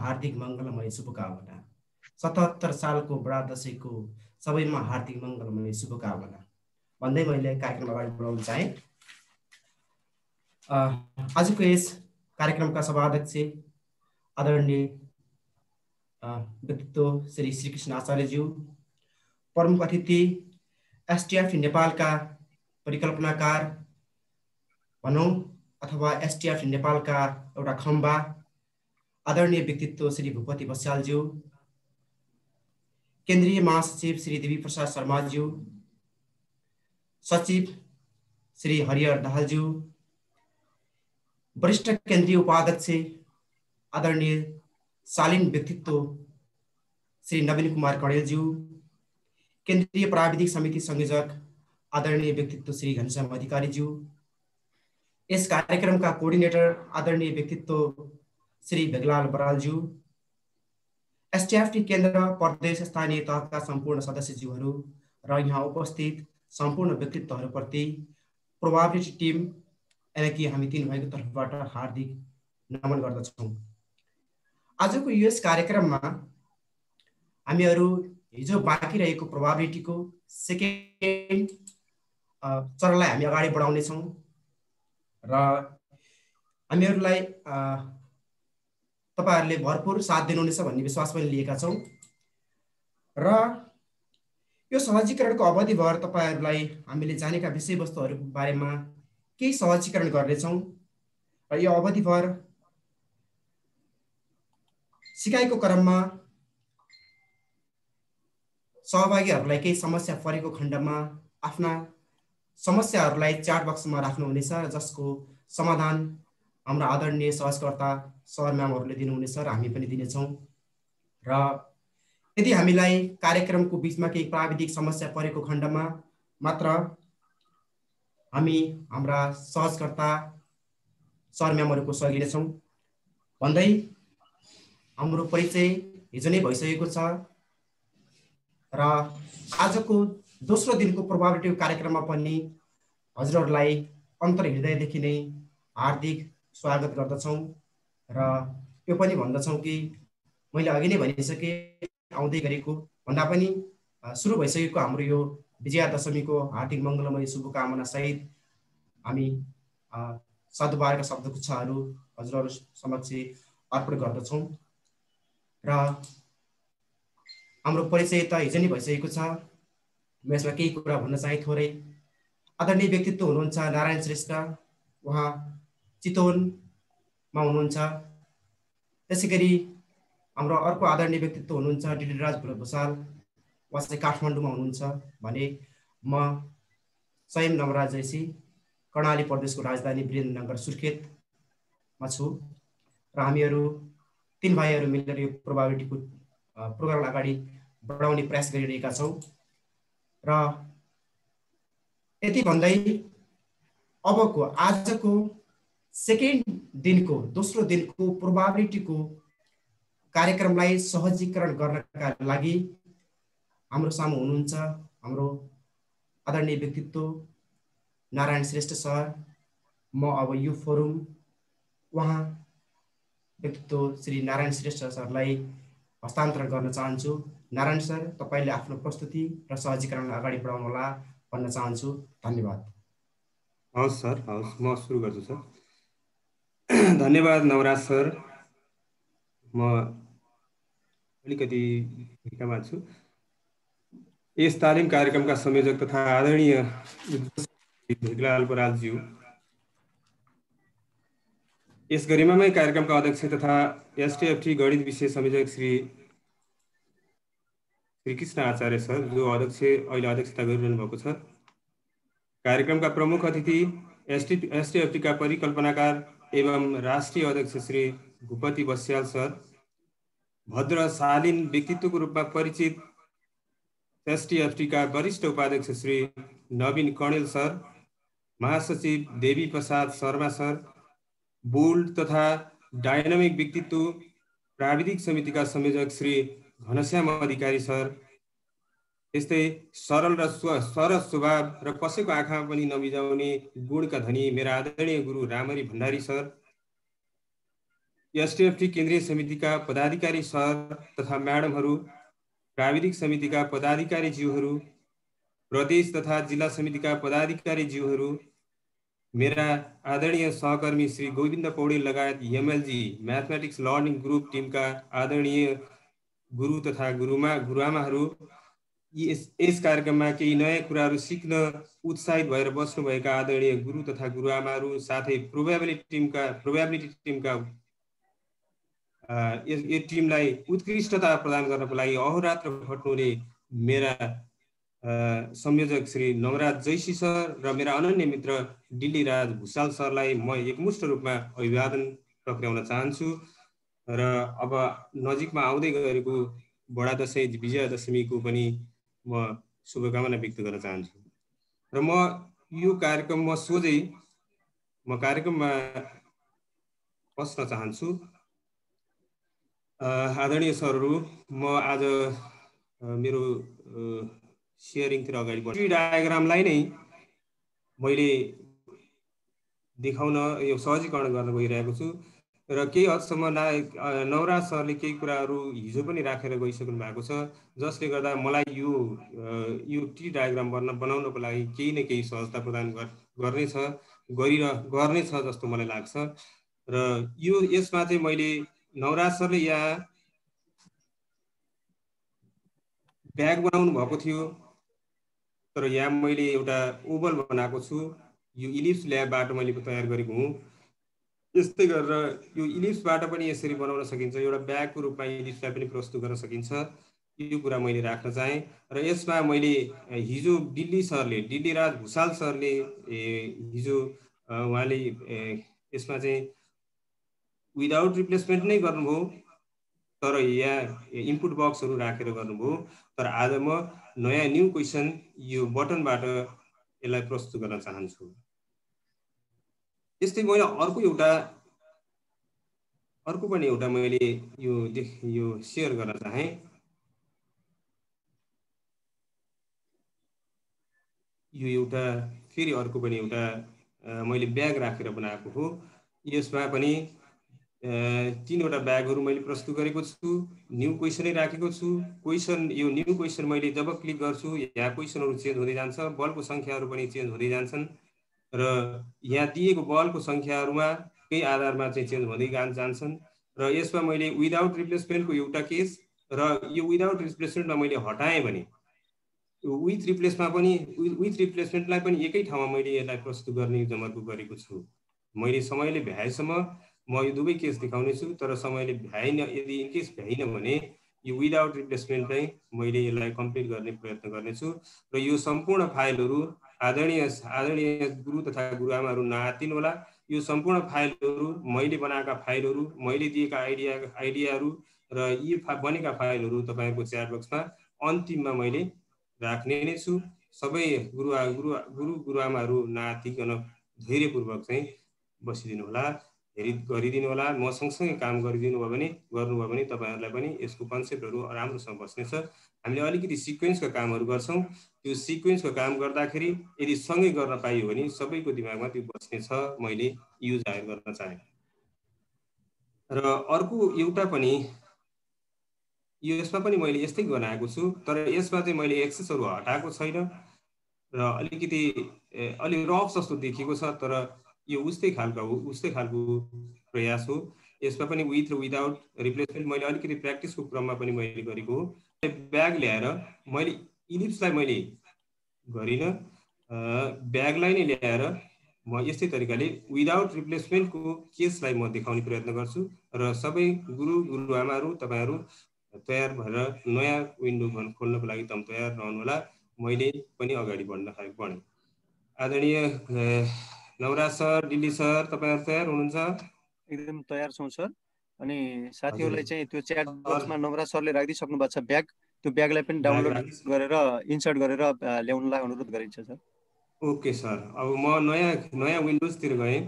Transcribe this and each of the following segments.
हार्दिक मङ्गलमय शुभकामना। 77 सालको बडा दशैंको सबैमा हार्दिक मङ्गलमय शुभकामना भन्दै मैले कार्यक्रम अगाडि बढाउन चाहे। आजको यस कार्यक्रमका सभाध्यक्ष आदरणीय व्यक्तित्व श्री श्रीकृष्ण आचार्यज्यू, प्रमुख अतिथि एसटिएफ नेपालका परिकल्पनाकार भनौँ अथवा एसटिएफ नेपालका एउटा खम्बा आदरणीय व्यक्तित्व श्री भूपति बस्यालज्यू, केन्द्रीय महासचिव श्री देवी प्रसाद शर्माज्यू, सचिव श्री हरिहर दाहालज्यू, वरिष्ठ केन्द्रीय उपाध्यक्ष आदरणीय शालीन व्यक्तित्व श्री नवीन कुमार कणेलज्यू, केन्द्रीय प्राविधिक समिति संयोजक आदरणीय व्यक्तित्व श्री घनश्याम अधिकारीज्यू, यस कार्यक्रमका कोअर्डिनेटर आदरणीय व्यक्तित्व श्री भेगलाल बरालज्यू, एसटिएफटी केन्द्र प्रदेश स्थानीय तहका सम्पूर्ण सदस्यज्यूहरू र यहाँ उपस्थित सम्पूर्ण व्यक्तित्वहरूप्रति प्रोभाबिलिटी टिम यानि कि हामी तीन भाइको तर्फबाट हार्दिक नमन गर्दछौँ। आजको यस कार्यक्रममा हामीहरू हिजो बाँकी रहेको प्रोभाबिलिटीको सेकेन्ड चरणलाई हामी अगाडि बढाउनेछौँ र हामीहरूलाई तपाईहरुले भरपूर साथ दिनुहुनेछ भन्ने विश्वास पनि लिएका छौं र यो सहजीकरणको अवधिभर तपाईहरुलाई हामीले जानेका विषयवस्तुहरु बारेमा केही सहजीकरण गर्नेछौं र यो अवधिभर सिकाइको क्रममा सहभागीहरुलाई केही समस्या परेको खण्डमा आफ्ना समस्याहरुलाई च्याट बक्समा राख्नुहुनेछ र जसको समाधान हाम्रा आदरणीय सहजकर्ता सर म्यामहरुले दिनुहुनेछ र हामी पनि दिनेछौं र यदि हामीलाई कार्यक्रमको बीचमा केही प्राविधिक समस्या परेको खण्डमा मात्र हामी हाम्रा सहजकर्ता सर म्यामहरुको सहयोग लिनेछौं भन्दै हाम्रो परिचय हिजो नै भइसकेको छ र आजको दोस्रो दिनको प्रोभाबिलिटी कार्यक्रममा पनि हजुरहरुलाई अन्तर्हृदयदेखि नै हार्दिक स्वागत गर्दछौं र यो पनि भन्दछौं कि मैले अघि नै भनिसके आउँदै गरेको भन्दा पनि सुरु भइसकेको हाम्रो यो विजयादशमीको हार्दिक मंगलमय शुभकामना सहित हामी सद्भावका शब्दगुच्छाहरू हजुरहरु समक्ष अर्पण गर्दछौं र हाम्रो परिचय त हिजो नै भइसकेको छ। म यसमा केही कुरा भन्न चाहे थोरै। आदरणीय व्यक्तित्व हुनुहुन्छ नारायण श्रेष्ठ, उहाँ चितवनमा हुनुहुन्छ। त्यसैगरी हाम्रो अर्को आदरणीय व्यक्तित्व हुनुहुन्छ डिडिराज भुसाल, उहाँ चाहिँ काठमाडौँमा हुनुहुन्छ भने म स्वयं नवराज जैसी कर्णाली प्रदेशको राजधानी वीरेन्द्रनगर सुर्खेतमा छु र हामीहरू तीन भाइहरू मिलेर यो प्रोभाबिलिटीको प्रोग्राम अगाडि बढाउने प्रयास गरिरहेका छौं र यति भन्दै अबको आजको सेकेन्ड दिनको दोस्रो दिनको प्रोभाबिलिटीको कार्यक्रमलाई सहजीकरण गर्नका लागि हाम्रो सामु हुनुहुन्छ हाम्रो आदरणीय व्यक्तित्व नारायण श्रेष्ठ सर। म अब यो फोरम उहाँ व्यक्तित्व श्री नारायण श्रेष्ठ सरलाई हस्तान्तरण गर्न चाहन्छु। नारायण सर, तपाईले आफ्नो प्रस्तुति र सहजीकरणलाई अगाडि बढाउनु होला भन्न चाहन्छु। धन्यवाद। हवस् सर, हवस्, म सुरु गर्छु सर। धन्यवाद नवराज सर। म अलिकति ढिकामा छु। यस तालिम कार्यक्रमका संयोजक तथा आदरणीय भेगलाल बरालज्यू, यस गरिमामय कार्यक्रमका अध्यक्ष तथा एसटिएफटी गणित विषय संयोजक श्री कृष्ण आचार्य सर, जो अहिले अध्यक्षता गरिरहनु भएको छ। कार्यक्रमका प्रमुख अतिथि एसटिएफटी का परिकल्पनाकार एवं राष्ट्रिय अध्यक्ष श्री भूपति बस्याल सर, भद्र शालीन व्यक्तित्वको रूपमा परिचित एसटिएफटी का वरिष्ठ उपाध्यक्ष श्री नवीन कणेल सर, महासचिव देवी प्रसाद शर्मा सर, बोल्ड तथा डायनामिक व्यक्तित्व प्राविधिक समितिका संयोजक श्री घनश्याम अधिकारी सर, यस्तै सरल र सरस स्वभाव र कसैको आँखामा पनि नबिजाउने गुणका धनी मेरा आदरणीय गुरु रामरी भण्डारी सर, एसटीएफटी केन्द्रीय समितिका पदाधिकारी सर तथा म्याडमहरू, प्राविधिक समितिका पदाधिकारी ज्यूहरू, प्रदेश तथा जिल्ला समितिका पदाधिकारी ज्यूहरू, मेरा आदरणीय सहकर्मी श्री गोविन्द पौडेल लगायत एमएलजी म्याथमेटिक्स लर्निङ ग्रुप टिमका आदरणीय गुरु तथा गुरुआमाहरू, यस कार्यक्रममा केही नयाँ कुराहरू सिक्न उत्साहित भएर बस्नुभएका आदरणीय गुरु तथा गुरुआमाहरू, साथै प्रोबेबिलिटी टिमका यो टिमलाई उत्कृष्टता प्रदान गर्नको लागि अहोरात्र खट्नुहुने मेरा संयोजक श्री नवराज जैसी सर र मेरा अनन्य मित्र डिल्लीराज भुषाल सरलाई म एकमुष्ट रूपमा अभिवादन टक्राउन चाहन्छु। र अब नजिकमा आउँदै गरेको बडा दशैं विजयादशमीको पनि म शुभकामना व्यक्त गर्न चाहन्छु। र म यो कार्यक्रममा सोझै कार्यक्रममा पस्न चाहन्छु। आदरणीय सरहरू, म आज मेरो सेयरिङतिर अगाडि बढ्छु। डायग्रामलाई नै मैले देखाउन यो सहजीकरण गर्न गइरहेको छु र केही हदसम्म नवराज सरले केही कुराहरू हिजो पनि राखेर गइसक्नु भएको छ, जसले गर्दा मलाई यो टी डायग्राम बनाउनको लागि केही न केही सहजता प्रदान गर्नेछ जस्तो मलाई लाग्छ। र यसमा चाहिँ मैले नवराज सरले यहाँ ब्याग बनाउनु भएको थियो, तर यहाँ मैले एउटा ओभल बनाएको छु। यो इलिप्स ल्याबबाट मैले तयार गरेको हुँ। यस्तै गरेर यो इलिप्सबाट पनि यसरी बनाउन सकिन्छ, एउटा ब्यागको रूपमा इलिप्सलाई पनि प्रस्तुत गर्न सकिन्छ। यो कुरा मैले राख्न चाहेँ। र यसमा मैले हिजो डिल्लीराज भुषाल सरले हिजो उहाँले यसमा चाहिँ विदाउट रिप्लेसमेन्ट नै गर्नुभयो, तर यहाँ इनपुट बक्सहरू राखेर गर्नुभयो। तर आज म नयाँ न्यू क्वेसन यो बटनबाट यसलाई प्रस्तुत गर्न चाहन्छु। यस्तै मैले अर्को पनि एउटा मैले यो सेयर गर्न चाहेँ। यो एउटा फेरि अर्को पनि एउटा मैले ब्याग राखेर बनाएको हो। यसमा पनि 3वटा ब्यागहरू मैले प्रस्तुत गरेको छु। न्यू क्वेसनै राखेको छु। यो न्यू क्वेसन मैले जब क्लिक गर्छु यहाँ क्वेसनहरू चेन्ज हुँदै जान्छ, बलको सङ्ख्याहरू पनि चेन्ज हुँदै जान्छन् र यहाँ दिएको बलको सङ्ख्याहरूमा केही आधारमा चाहिँ चेन्ज हुँदै जान्छन्। र यसमा मैले विदाउट रिप्लेसमेन्टको एउटा केस र यो विदाउट रिप्लेसमेन्टमा मैले हटाएँ भने विथ रिप्लेसमेन्टलाई पनि एकै ठाउँमा मैले यसलाई प्रस्तुत गर्ने जमर्को गरेको छु। मैले समयले भ्याएसम्म म यो दुवै केस देखाउने छु, तर समयले भ्याइन, यदि इनकेस भ्याइन भने यो विदाउट रिप्लेसमेन्ट चाहिँ मैले यसलाई कम्प्लिट गर्ने प्रयत्न गर्नेछु। र यो सम्पूर्ण फाइलहरू आदरणीय गुरु तथा गुरुआमाहरू नआत्तिनु होला। यो सम्पूर्ण फाइलहरू मैले बनाएका फाइलहरू, मैले दिएका आइडियाहरू र यी बनेका फाइलहरू तपाईँको च्याट बक्समा अन्तिममा मैले राख्ने नै छु। सबै गुरुआमाहरू नआत्तिकन धैर्यपूर्वक चाहिँ बसिदिनु होला, गरिदिनु होला। म सँगसँगै काम गर्नुभयो भने तपाईँहरूलाई पनि यसको कन्सेप्टहरू राम्रोसँग बस्नेछ। हामीले अलिकति सिक्वेन्सका कामहरू गर्छौँ। त्यो सिक्वेन्सको काम गर्दाखेरि यदि सँगै गर्न पाइयो भने सबैको दिमागमा त्यो बस्नेछ। मैले यो जाहेर गर्न चाहेँ। र अर्को एउटा पनि यसमा पनि मैले यस्तै बनाएको छु, तर यसमा चाहिँ मैले एक्सेसहरू हटाएको छैन र अलि रफ जस्तो देखिएको छ, तर यो उस्तै खालको प्रयास हो। यसमा पनि विथ र विदाउट रिप्लेसमेन्ट मैले अलिकति प्र्याक्टिसको क्रममा पनि मैले गरेको हो। ब्याग ल्याएर मैले इलिप्सलाई मैले गरिनँ, ब्यागलाई नै ल्याएर म यस्तै तरिकाले विदाउट रिप्लेसमेन्टको केसलाई म देखाउने प्रयत्न गर्छु। र सबै गुरुआमाहरू तपाईँहरू तयार भएर नयाँ विन्डो खोल्नको लागि तयार रहनुहोला। मैले पनि अगाडि बढेँ। आदरणीय नवराज सर, डिल्ली सर, तपाईँहरू तयार हुनुहुन्छ? एकदम तयार छौँ सर। अनि साथीहरूलाई चाहिँ त्यो च्याट बक्समा नवराज सरले राखिदिइसक्नु भएको छ ब्याग, त्यो ब्यागलाई पनि डाउनलोड गरेर इन्सर्ट गरेर ल्याउनलाई अनुरोध गरिन्छ सर। Okay sir. अब म नयाँ विन्डोजतिर गएँ।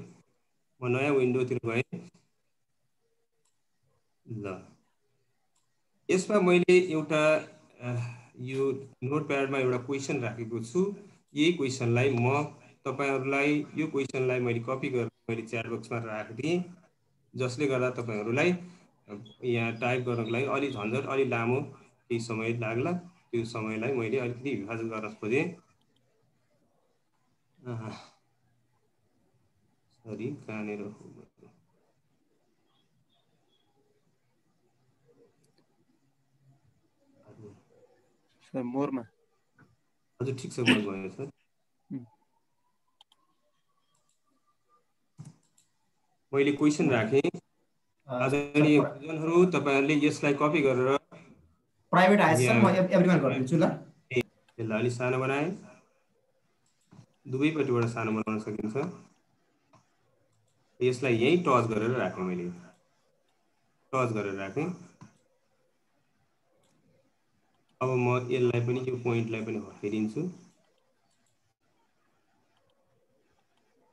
ल, यसमा मैले एउटा यो नोटप्याडमा एउटा क्वेसन राखेको छु। यही क्वेसनलाई म तपाईँहरूलाई यो क्वेसनलाई मैले कपी गरेर मैले च्याट बक्समा राखिदिएँ। जसले गर्दा तपाईहरुलाई यहाँ टाइप गर्नको लागि अलि झन्झट अलि लामो केही समय लाग्ला। त्यो समयलाई मैले अलिकति विभाजन गर्न खोजेँ। सरी कहाँनिर सर मोरमा हजुर ठिक छ मोर भयो सर। मैले क्वेशन राखेँ। आदरणीय गुरुजनहरू तपाईहरुले यसलाई कपी गरेर प्राइभेट आएछ सर, म एभ्रीवन गरिदिन्छु ल। यसलाई अलि सानो बनाएँ। दुवैपट्टिबाट सानो बनाउन सकिन्छ। यसलाई यही टच गरेर राखेँ मैले। टच गरेर राखेँ। अब म यसलाई पनि यो पोइन्टलाई पनि हटाइदिन्छु।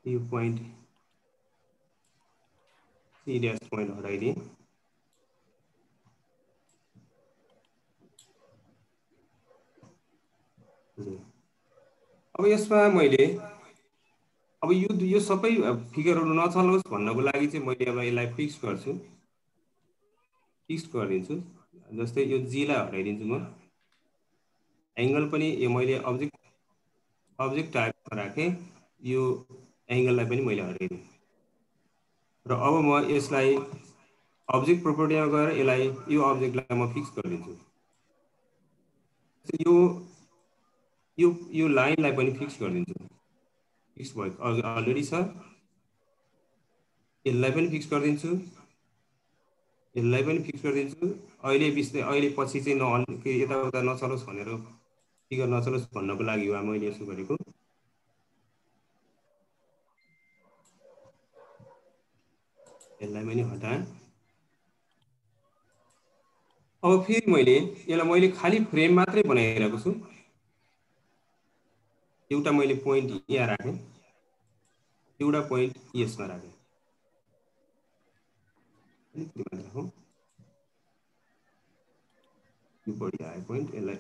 यो पोइन्ट सी ड्यास पोइन्ट हटाइदिएँ। अब यसमा मैले अब यो सबै फिगरहरु नचलोस् भन्नको लागि चाहिँ मैले अब यसलाई फिक्स गर्छु। फिक्स गरिदिन्छु। जस्तै यो जी लाई हटाइदिन्छु म। एंगल पनि यो मैले अब्जेक्ट टाइपमा राखेँ। यो एंगललाई पनि मैले हटाइदिएँ। र अब म यसलाई अब्जेक्ट प्रोपर्टीमा गएर यसलाई यो अब्जेक्टलाई म फिक्स गरिदिन्छु। यो लाइनलाई पनि फिक्स गरिदिन्छु। फिक्स भयो अलरेडी छ। यसलाई पनि फिक्स गरिदिन्छु। यसलाई पनि फिक्स गरिदिन्छु। अहिले पछि चाहिँ यताउता नचलोस् भनेर फिगर नचलोस् भन्नको लागि हो मैले यसो गरेको। यसलाई पनि हटाएँ। अब फेरि मैले खाली फ्रेम मात्रै बनाइरहेको छु। एउटा मैले पोइन्ट यहाँ राखेँ। एउटा पोइन्ट यसमा राखेँ। यो बढी आयो पोइन्ट। यसलाई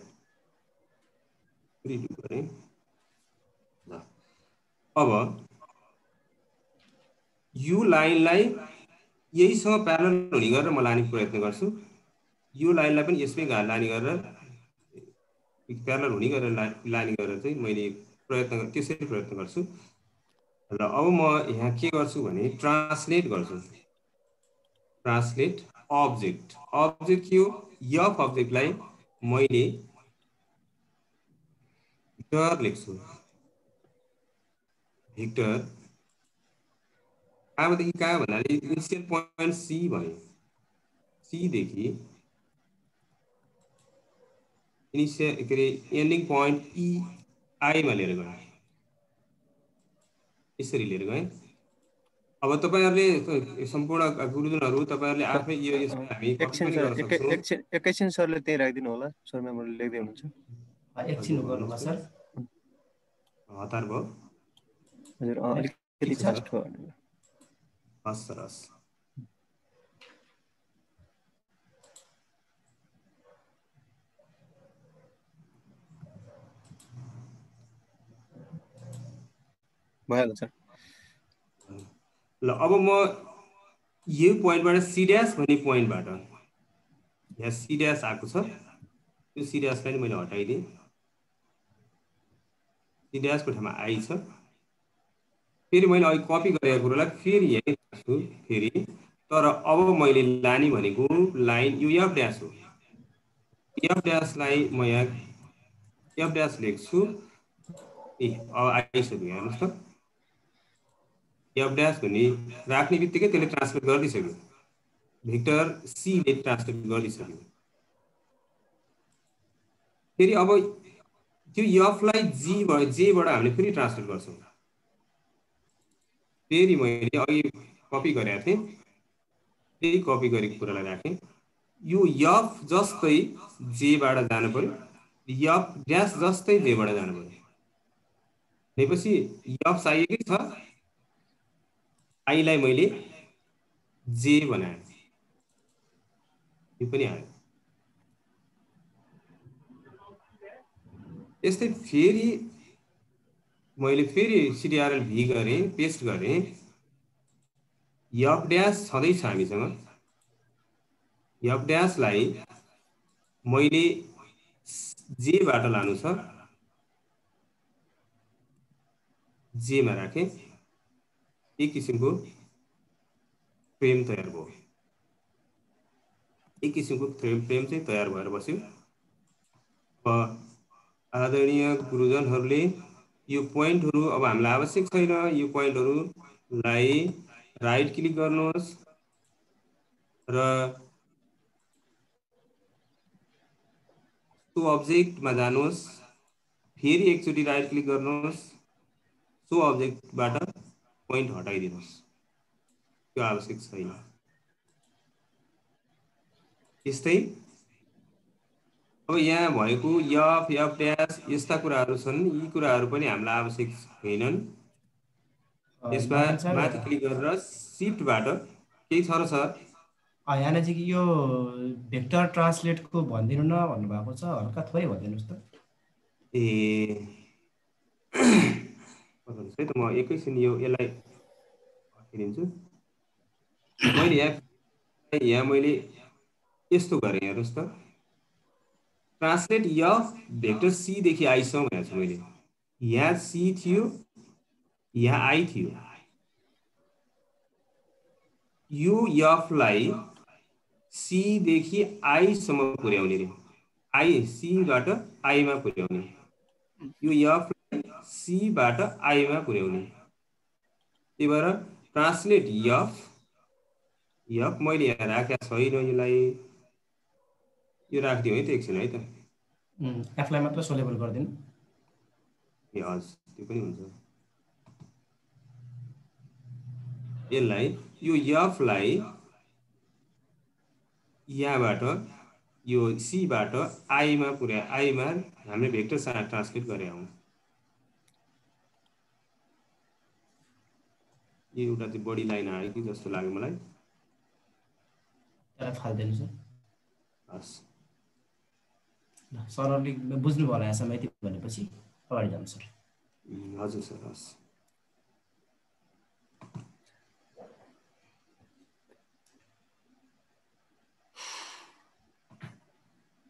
रिड्यु गरेँ। ल अब यो लाइनलाई यहीसँग प्यारलल हुने गरेर म लाने प्रयत्न गर्छु। यो लाइनलाई पनि यसमै लाने गरेर प्यारलल हुने गरेर लाने गरेर चाहिँ मैले त्यसरी प्रयत्न गर्छु। र अब म यहाँ के गर्छु भने ट्रान्सलेट गर्छु। Translate object. अब्जेक्ट के हो? एफ अब्जेक्टलाई मैले भेक्टर लेख्छु। भेक्टर कहाँदेखि कहाँ भन्नाले इनिसियल पोइन्ट सी भयो। सी देखि इनिसियल के अरे एन्डिङ पोइन्ट ई आईमा लिएर गएँ। यसरी लिएर गएँ। अब तपाईहरुले सम्पूर्ण गुरुजनहरू तपाईहरुले आफै यो हामी कपी पनि गर्न सक्छौं। एकैछिन सरले त्यही राखिदिनु होला। सर मेमोरी लेख्दै हुनुहुन्छ। एकछिन गर्नुहोला सर। हतार भयो। हजुर अलिकति फास्ट भयो। हस् सर हस्। भइहाल्छ सर। ल अब म यो पोइन्टबाट सी ड्यास भन्ने पोइन्टबाट यहाँ सी ड्यास आएको छ। यो सी ड्यासलाई मैले हटाइदिएँ। सी ड्यासको ठाउँमा आई छ। फेरि मैले अहिले कपी गरेको कुरोलाई फेरि यही राख्छु फेरि। तर अब मैले लाने भनेको लाइन यो एफ ड्यास हो। एफ ड्यासलाई म यहाँ एफ ड्यास लेख्छु। अब आइसक्यो हेर्नुहोस् त। एफ ड्यास भन्ने राख्ने बित्तिकै त्यसले ट्रान्सलेट गरिदिसक्यो। भेक्टर सी ले ट्रान्सलेट गरिदिसक्यो। फेरि अब त्यो एफलाई जेबाट हामीले फेरि ट्रान्सलेट गर्छौँ। फेरि मैले अघि कपी गरेको थिएँ। त्यही कपी गरेको कुरालाई राखेँ। यो एफ जस्तै जेबाट जानु पर्यो। एफ ड्यास जस्तै जेबाट जानु पर्यो। त्यसपछि एफ चाहिएकै छ। आईलाई मैले जे बनाएँ। यो पनि आयो। यस्तै फेरि मैले फेरि सिटिआरएल भी गरेँ, पेस्ट गरेँ। एफ ड्यास छँदैछ हामीसँग। एफ ड्यासलाई मैले जेबाट लानु छ, जेमा राखेँ, एक किसिमको फ्रेम तयार भयो। एक किसिमको फ्रेम चाहिँ तयार भएर बस्यो। आदरणीय गुरुजनहरूले यो पोइन्टहरू अब हामीलाई आवश्यक छैन। यो पोइन्टहरूलाई राइट क्लिक गर्नुहोस् र सो अब्जेक्टमा जानुहोस्, फेरि एकचोटि राइट क्लिक गर्नुहोस्, सो अब्जेक्टबाट पोइन्ट हटाइदिनुहोस्। त्यो आवश्यक छैन। त्यस्तै अब यहाँ भएको एफ एफ ड्यास यस्ता कुराहरू छन्। यी कुराहरू पनि हामीलाई आवश्यक छैनन्। यसमा नारायण सर, माथि क्लिक गरेर सिफ्टबाट केही छ र सर? यहाँनिर चाहिँ यो भेक्टर ट्रान्सलेटको भनिदिनु न भन्नुभएको छ, हल्का थोरै भनिदिनुहोस् त। ए भन्नुहोस् है त, म एकैछिन यसलाई हटाइदिन्छु। मैले यहाँ मैले यस्तो गरेँ, हेर्नुहोस् त, ट्रान्सलेट एफ भेक्टर सीदेखि आईसम्म भनेको छु मैले। यहाँ सी थियो, यहाँ आई थियो। यो एफलाई सीदेखि आईसम्म पुर्याउने रे, आई सीबाट आईमा पुर्याउने। यो एफलाई सीबाट आईमा पुर्याउने। त्यही भएर ट्रान्सलेट एफ मैले यहाँ राखेको छैन। यसलाई यो राखिदिउँ है त, एकछिन है त। एफलाई मात्र सोलेबल गरिदिनु। ए हजुर, त्यो पनि हुन्छ। यसलाई यो एफलाई यहाँबाट यो सीबाट आईमा आईमा हामीले भेक्टर ट्रान्सलेट गरे हौँ। यो एउटा चाहिँ बढी लाइन आयो कि जस्तो लाग्यो मलाई। त्यसलाई फाल्दिनु सर। हस्, सरहरूले बुझ्नु भयो होला यहाँसम्म यति भनेपछि अगाडि जानु सर। हजुर सर, हस्।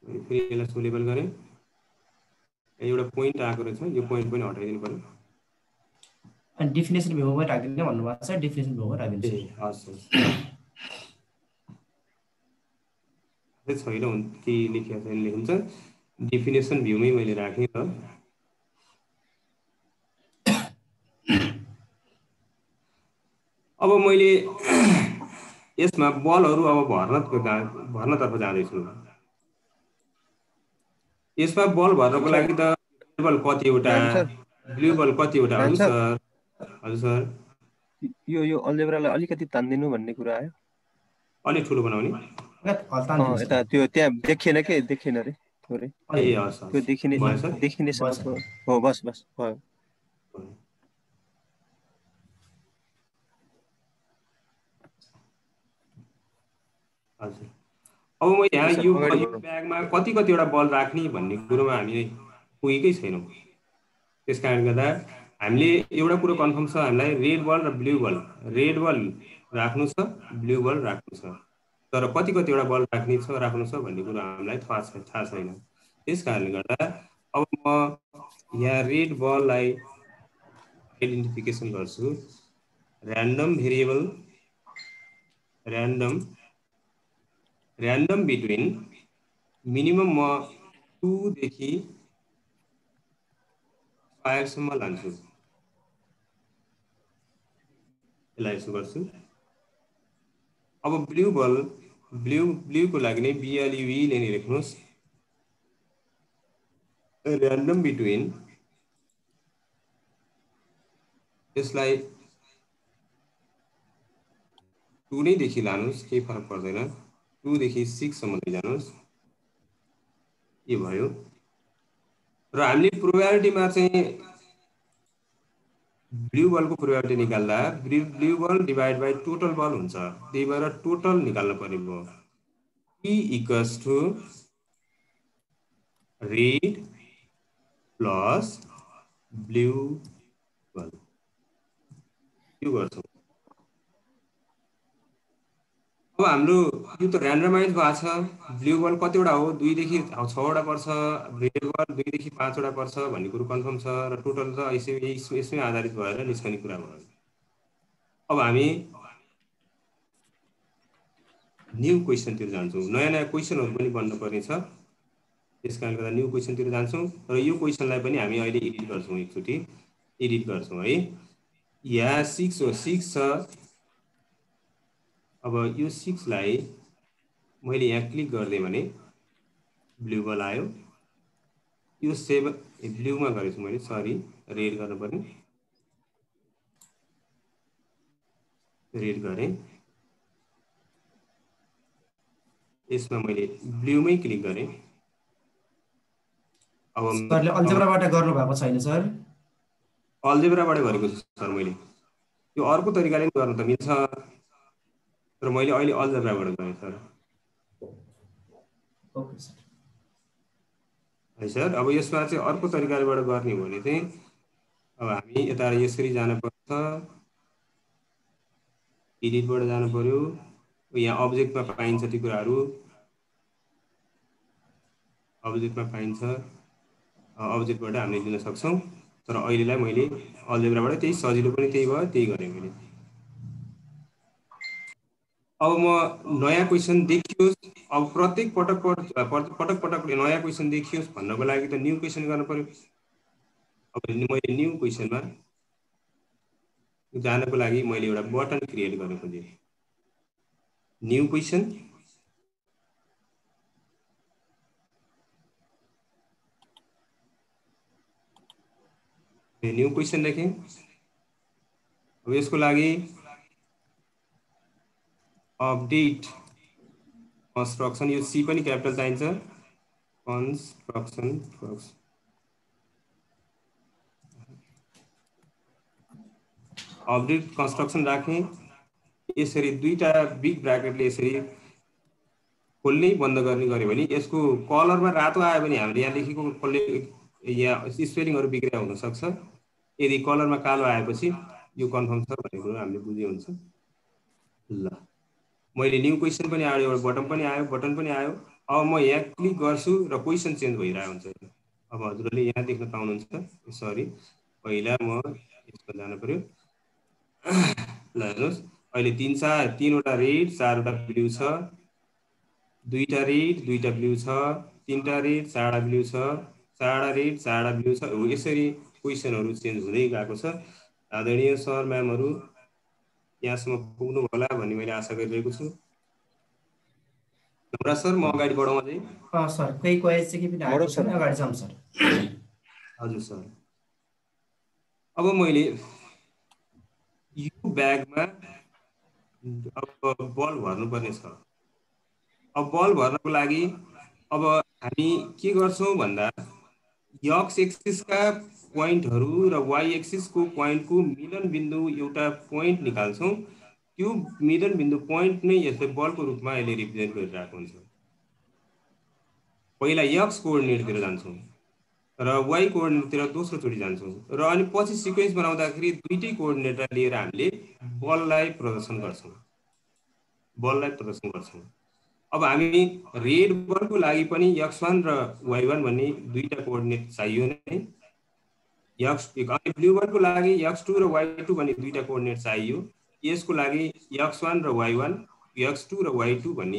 फेरि यसलाई सोलेबल गरेँ। एउटा पोइन्ट आएको रहेछ, यो पोइन्ट पनि हटाइदिनु पर्यो। अनि डेफिनेसन भ्यूमा राखिदिनु भन्नुभएको छ, डेफिनेसन भ्यूमा राखिदिनु सर। हस् हस्, छैन के लेखेको छैन लेखिन्छ। डेफिनेसन भ्यूमै मैले राखेँ त। अब मैले यसमा बलहरू अब भर्नतर्फ जाँदैछु। यसमा बल भर्नको लागि त बल कतिवटा, ब्लू बल कतिवटा? हजुर सर। हजुर सर, यो अल्जेब्रालाई अलिकति तान्दिनु भन्ने कुरा आयो। अलिक ठुलो बनाउने? यता त्यो त्यहाँ देखिएन के, देखिएन रे थोरै। ए हस्, त्यो देखिनेसम्मको हो। बस बस भयो। हजुर, अब म यहाँ यो ब्यागमा कतिवटा बल राख्ने भन्ने कुरोमा हामी पुगेकै छैनौँ। त्यस कारणले गर्दा हामीले एउटा कुरो कन्फर्म छ, हामीलाई रेड बल र ब्लू बल, रेड बल राख्नु छ, ब्लू बल राख्नु छ। तर कतिवटा बल राख्नु छ भन्ने कुरो हामीलाई थाहा छैन। त्यस कारणले गर्दा अब म यहाँ रेड बललाई आइडेन्टिफिकेसन गर्छु। Random variable, random between minimum म 2 देखि 5 सम्म लान्छु। यसलाई यसो गर्छु। अब ब्लू बल, ब्लूको लागि नै BLUE ले लेख्नुहोस्। ऱ्यान्डम बिट्विन, यसलाई 2 नै देखि लानुहोस्, केही फरक पर्दैन। 2 देखि 6 सम्म लैजानुहोस्। यो भयो। र हामीले प्रोबेबिलिटीमा चाहिँ ब्लू बलको प्रोबेबिलिटी निकाल्दा blue ball divide by total ball हुन्छ। त्यही भएर टोटल निकाल्नु पर्ने भयो। P equals to red plus blue ball. यो गर्छौँ। अब हाम्रो यो त र्यान्डमाइज भएको छ। ब्लू बल कतिवटा हो, 2 देखि 6वटा पर्छ, रेड बल 2 देखि 5वटा पर्छ भन्ने कुरो कन्फर्म छ र टोटल त यसमै आधारित भएर निस्कने कुरा भयो। अब हामी न्यू क्वेसनतिर जान्छौँ। नयाँ नयाँ क्वेसनहरू पनि बन्न पर्ने छ, त्यस कारणले गर्दा न्यू क्वेसनतिर जान्छौँ र यो क्वेसनलाई पनि हामी अहिले एडिट गर्छौँ, एकचोटि एडिट गर्छौँ है। यहाँ 6 हो, 6 छ। अब यो 6 लाई मैले यहाँ क्लिक गर्दै भने ब्लू बल आयो। यो 7 ब्लूमा गरेछु मैले, सरी रेड गर्नु पर्ने, रेड गरेँ। यसमा मैले ब्लूमै क्लिक गरेँ। अब सरले अल्जेब्राबाट गर्नु भएको छैन सर? अल्जेब्राबाट गरेको छु सर मैले। यो अर्को तरिकाले पनि गर्न त मिल्छ, तर मैले अहिले अल्जेब्राबाट गरेँ सर। Okay sir. है सर, अब यसमा चाहिँ अर्को तरिकाबाट गर्ने हो भने चाहिँ अब हामी यता यसरी जानुपर्छ, एडिटबाट जानु पर्यो। यहाँ अब्जेक्टमा पाइन्छ ती कुराहरू, अब्जेक्टमा पाइन्छ, अब्जेक्टबाट हामीले लिन सक्छौँ। तर अहिलेलाई मैले अल्जेब्राबाट त्यही सजिलो पनि त्यही भयो, त्यही गरेँ मैले। अब म नयाँ क्वेसन देखियोस्, अब प्रत्येक पटक नयाँ क्वेसन देखियोस् भन्नको लागि त न्यू क्वेसन गर्नु पर्यो। अब मैले न्यू क्वेसनमा जानको लागि मैले एउटा बटन क्रिएट गर्न खोजेँ, न्यू क्वेसन। न्यू क्वेसन लेखेँ। अब यसको लागि अपडेट कन्स्ट्रक्सन, यो सी पनि क्यापिटल चाहिन्छ, कन्स्ट्रक्सन अपडेट कन्स्ट्रक्सन राखेँ। यसरी दुईटा बिग ब्राकेटले यसरी खोल्ने बन्द गर्ने गऱ्यो भने यसको कलरमा रातो आयो भने हामीले यहाँ लेखेको कसले यहाँ स्पेलिङहरू बिग्रिया हुनसक्छ। यदि कलरमा कालो आएपछि यो कन्फर्म छ भन्ने कुरो हामीले बुझे हुन्छ। ल, मैले न्यू क्वेसन पनि आयो, एउटा बटन पनि आयो। अब म यहाँ क्लिक गर्छु र क्वेसन चेन्ज भइरहेको हुन्छ। अब हजुरहरूले यहाँ देख्न पाउनुहुन्छ। सरी, पहिला म यसमा जानु पर्यो। ल हेर्नुहोस्, अहिले 3वटा रेड 4वटा ब्लू छ, 2टा रेड 2टा ब्लू छ, 3टा रेड 4टा ब्लू छ, 4टा रेड 4टा ब्लू छ। यसरी क्वेसनहरू चेन्ज हुँदै गएको छ। आदरणीय सर म्यामहरू यहाँसम्म पुग्नु होला भन्ने मैले आशा गरिरहेको छु। नम्रा सर, म अगाडि बढाउँ अझै? सर कोही क्वेसन चाहिँ पनि आएको छैन, अगाडि जाऊँ सर। हजुर सर। अब मैले यो ब्यागमा अब बल भर्नुपर्ने छ। अब बल भर्नको लागि अब हामी के गर्छौँ भन्दा एक्स एक्सिसका पोइन्टहरू र वाइ एक्सिसको पोइन्टको मिलन बिन्दु एउटा पोइन्ट निकाल्छौँ। त्यो मिलन बिन्दु पोइन्ट नै यसले बलको रूपमा यसले रिप्रेजेन्ट गरिरहेको हुन्छ। पहिला एक्स कोअर्डिनेटतिर जान्छौँ र वाइ कोअर्डिनेटतिर दोस्रोचोटि जान्छौँ र अनि पछि सिक्वेन्स बनाउँदाखेरि दुईटै कोअर्डिनेटलाई लिएर हामीले बललाई प्रदर्शन गर्छौँ। अब हामी रेड बलको लागि पनि x1 र y1 भन्ने दुईटा कोअर्डिनेट चाहियो नै। ब्लू बलको लागि x2 र y2 भन्ने दुईटा कोअर्डिनेट चाहियो। यसको लागि x1 र y1, x2 र y2 भन्ने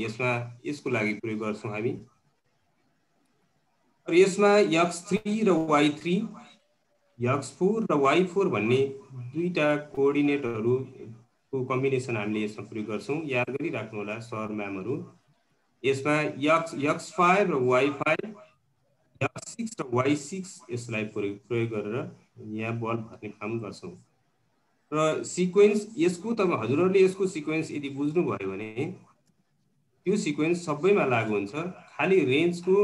यसको लागि प्रयोग गर्छौँ हामी। र यसमा x3 र y3, x4 र y4 भन्ने दुईटा कोअर्डिनेटहरूको कम्बिनेसन हामीले यसमा प्रयोग गर्छौँ। याद गरिराख्नु होला सर म्यामहरू। यसमा x5 र y5, x6 र y6 यसलाई प्रयोग गरेर यहाँ बल भर्ने काम गर्छौँ। र सिक्वेन्स यसको त हजुरहरूले यसको सिक्वेन्स यदि बुझ्नुभयो भने त्यो सिक्वेन्स सबैमा लागु हुन्छ। खालि रेन्जको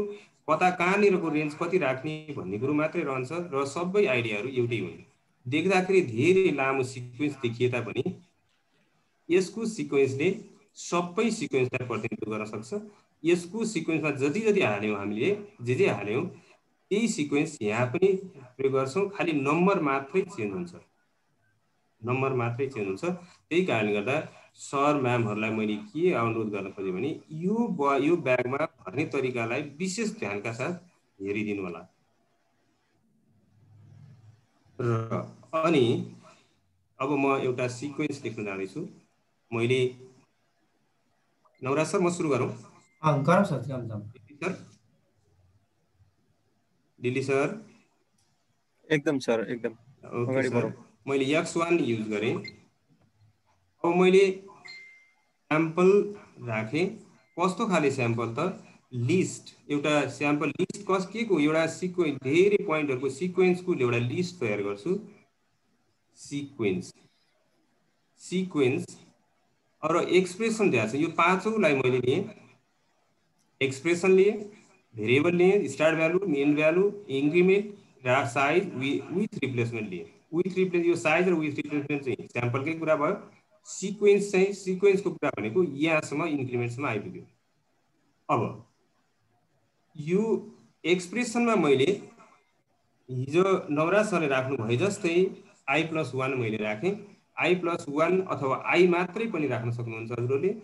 कहाँनिरको रेन्ज कति राख्ने भन्ने कुरो मात्रै रहन्छ र सबै आइडियाहरू एउटै हुन्। देख्दाखेरि धेरै लामो सिक्वेन्स देखिए तापनि यसको सिक्वेन्सले सबै सिक्वेन्सलाई प्रतिनिधित्व गर्न सक्छ। यसको सिक्वेन्समा जति हाल्यौँ हामीले जे हाल्यौँ त्यही सिक्वेन्स यहाँ पनि प्रयोग गर्छौँ, खालि नम्बर मात्रै चेन्ज हुन्छ। त्यही कारणले गर्दा सर म्यामहरूलाई मैले के अनुरोध गर्न खोजेँ भने यो ब्यागमा भर्ने तरिकालाई विशेष ध्यानका साथ हेरिदिनु होला। र अनि अब म एउटा सिक्वेन्स लेख्न जाँदैछु। मैले नवराज सर म सुरु गरौँ? गरौँ सर, गरौँ। दिल्ली सर एकदम सर, एकदम ओके सर। मैले x1 युज गरेँ। अब मैले स्याम्पल राखेँ। कस्तो खाले स्याम्पल त? लिस्ट, एउटा स्याम्पल लिस्ट के को एउटा सिक्वेन्स, धेरै पोइन्टहरूको सिक्वेन्सको एउटा लिस्ट तयार गर्छु। सिक्वेन्स र एक्सप्रेसन दिएको छ। यो पाँचौँलाई मैले लिएँ, एक्सप्रेसन लिएँ, भेरिएबल लिएँ, start value, main value, increment र साइज विथ रिप्लेसमेन्ट लिएँ। यो साइज र विथ रिप्लेसमेन्ट चाहिँ स्याम्पलकै कुरा भयो। सिक्वेन्सको कुरा भनेको यहाँसम्म इन्क्रिमेन्टसम्म आइपुग्यो। अब यो एक्सप्रेसनमा मैले हिजो नवराज सरले राख्नु भए जस्तै i+1 मैले राखेँ। i+1 अथवा i मात्रै पनि राख्न सक्नुहुन्छ हजुरहरूले।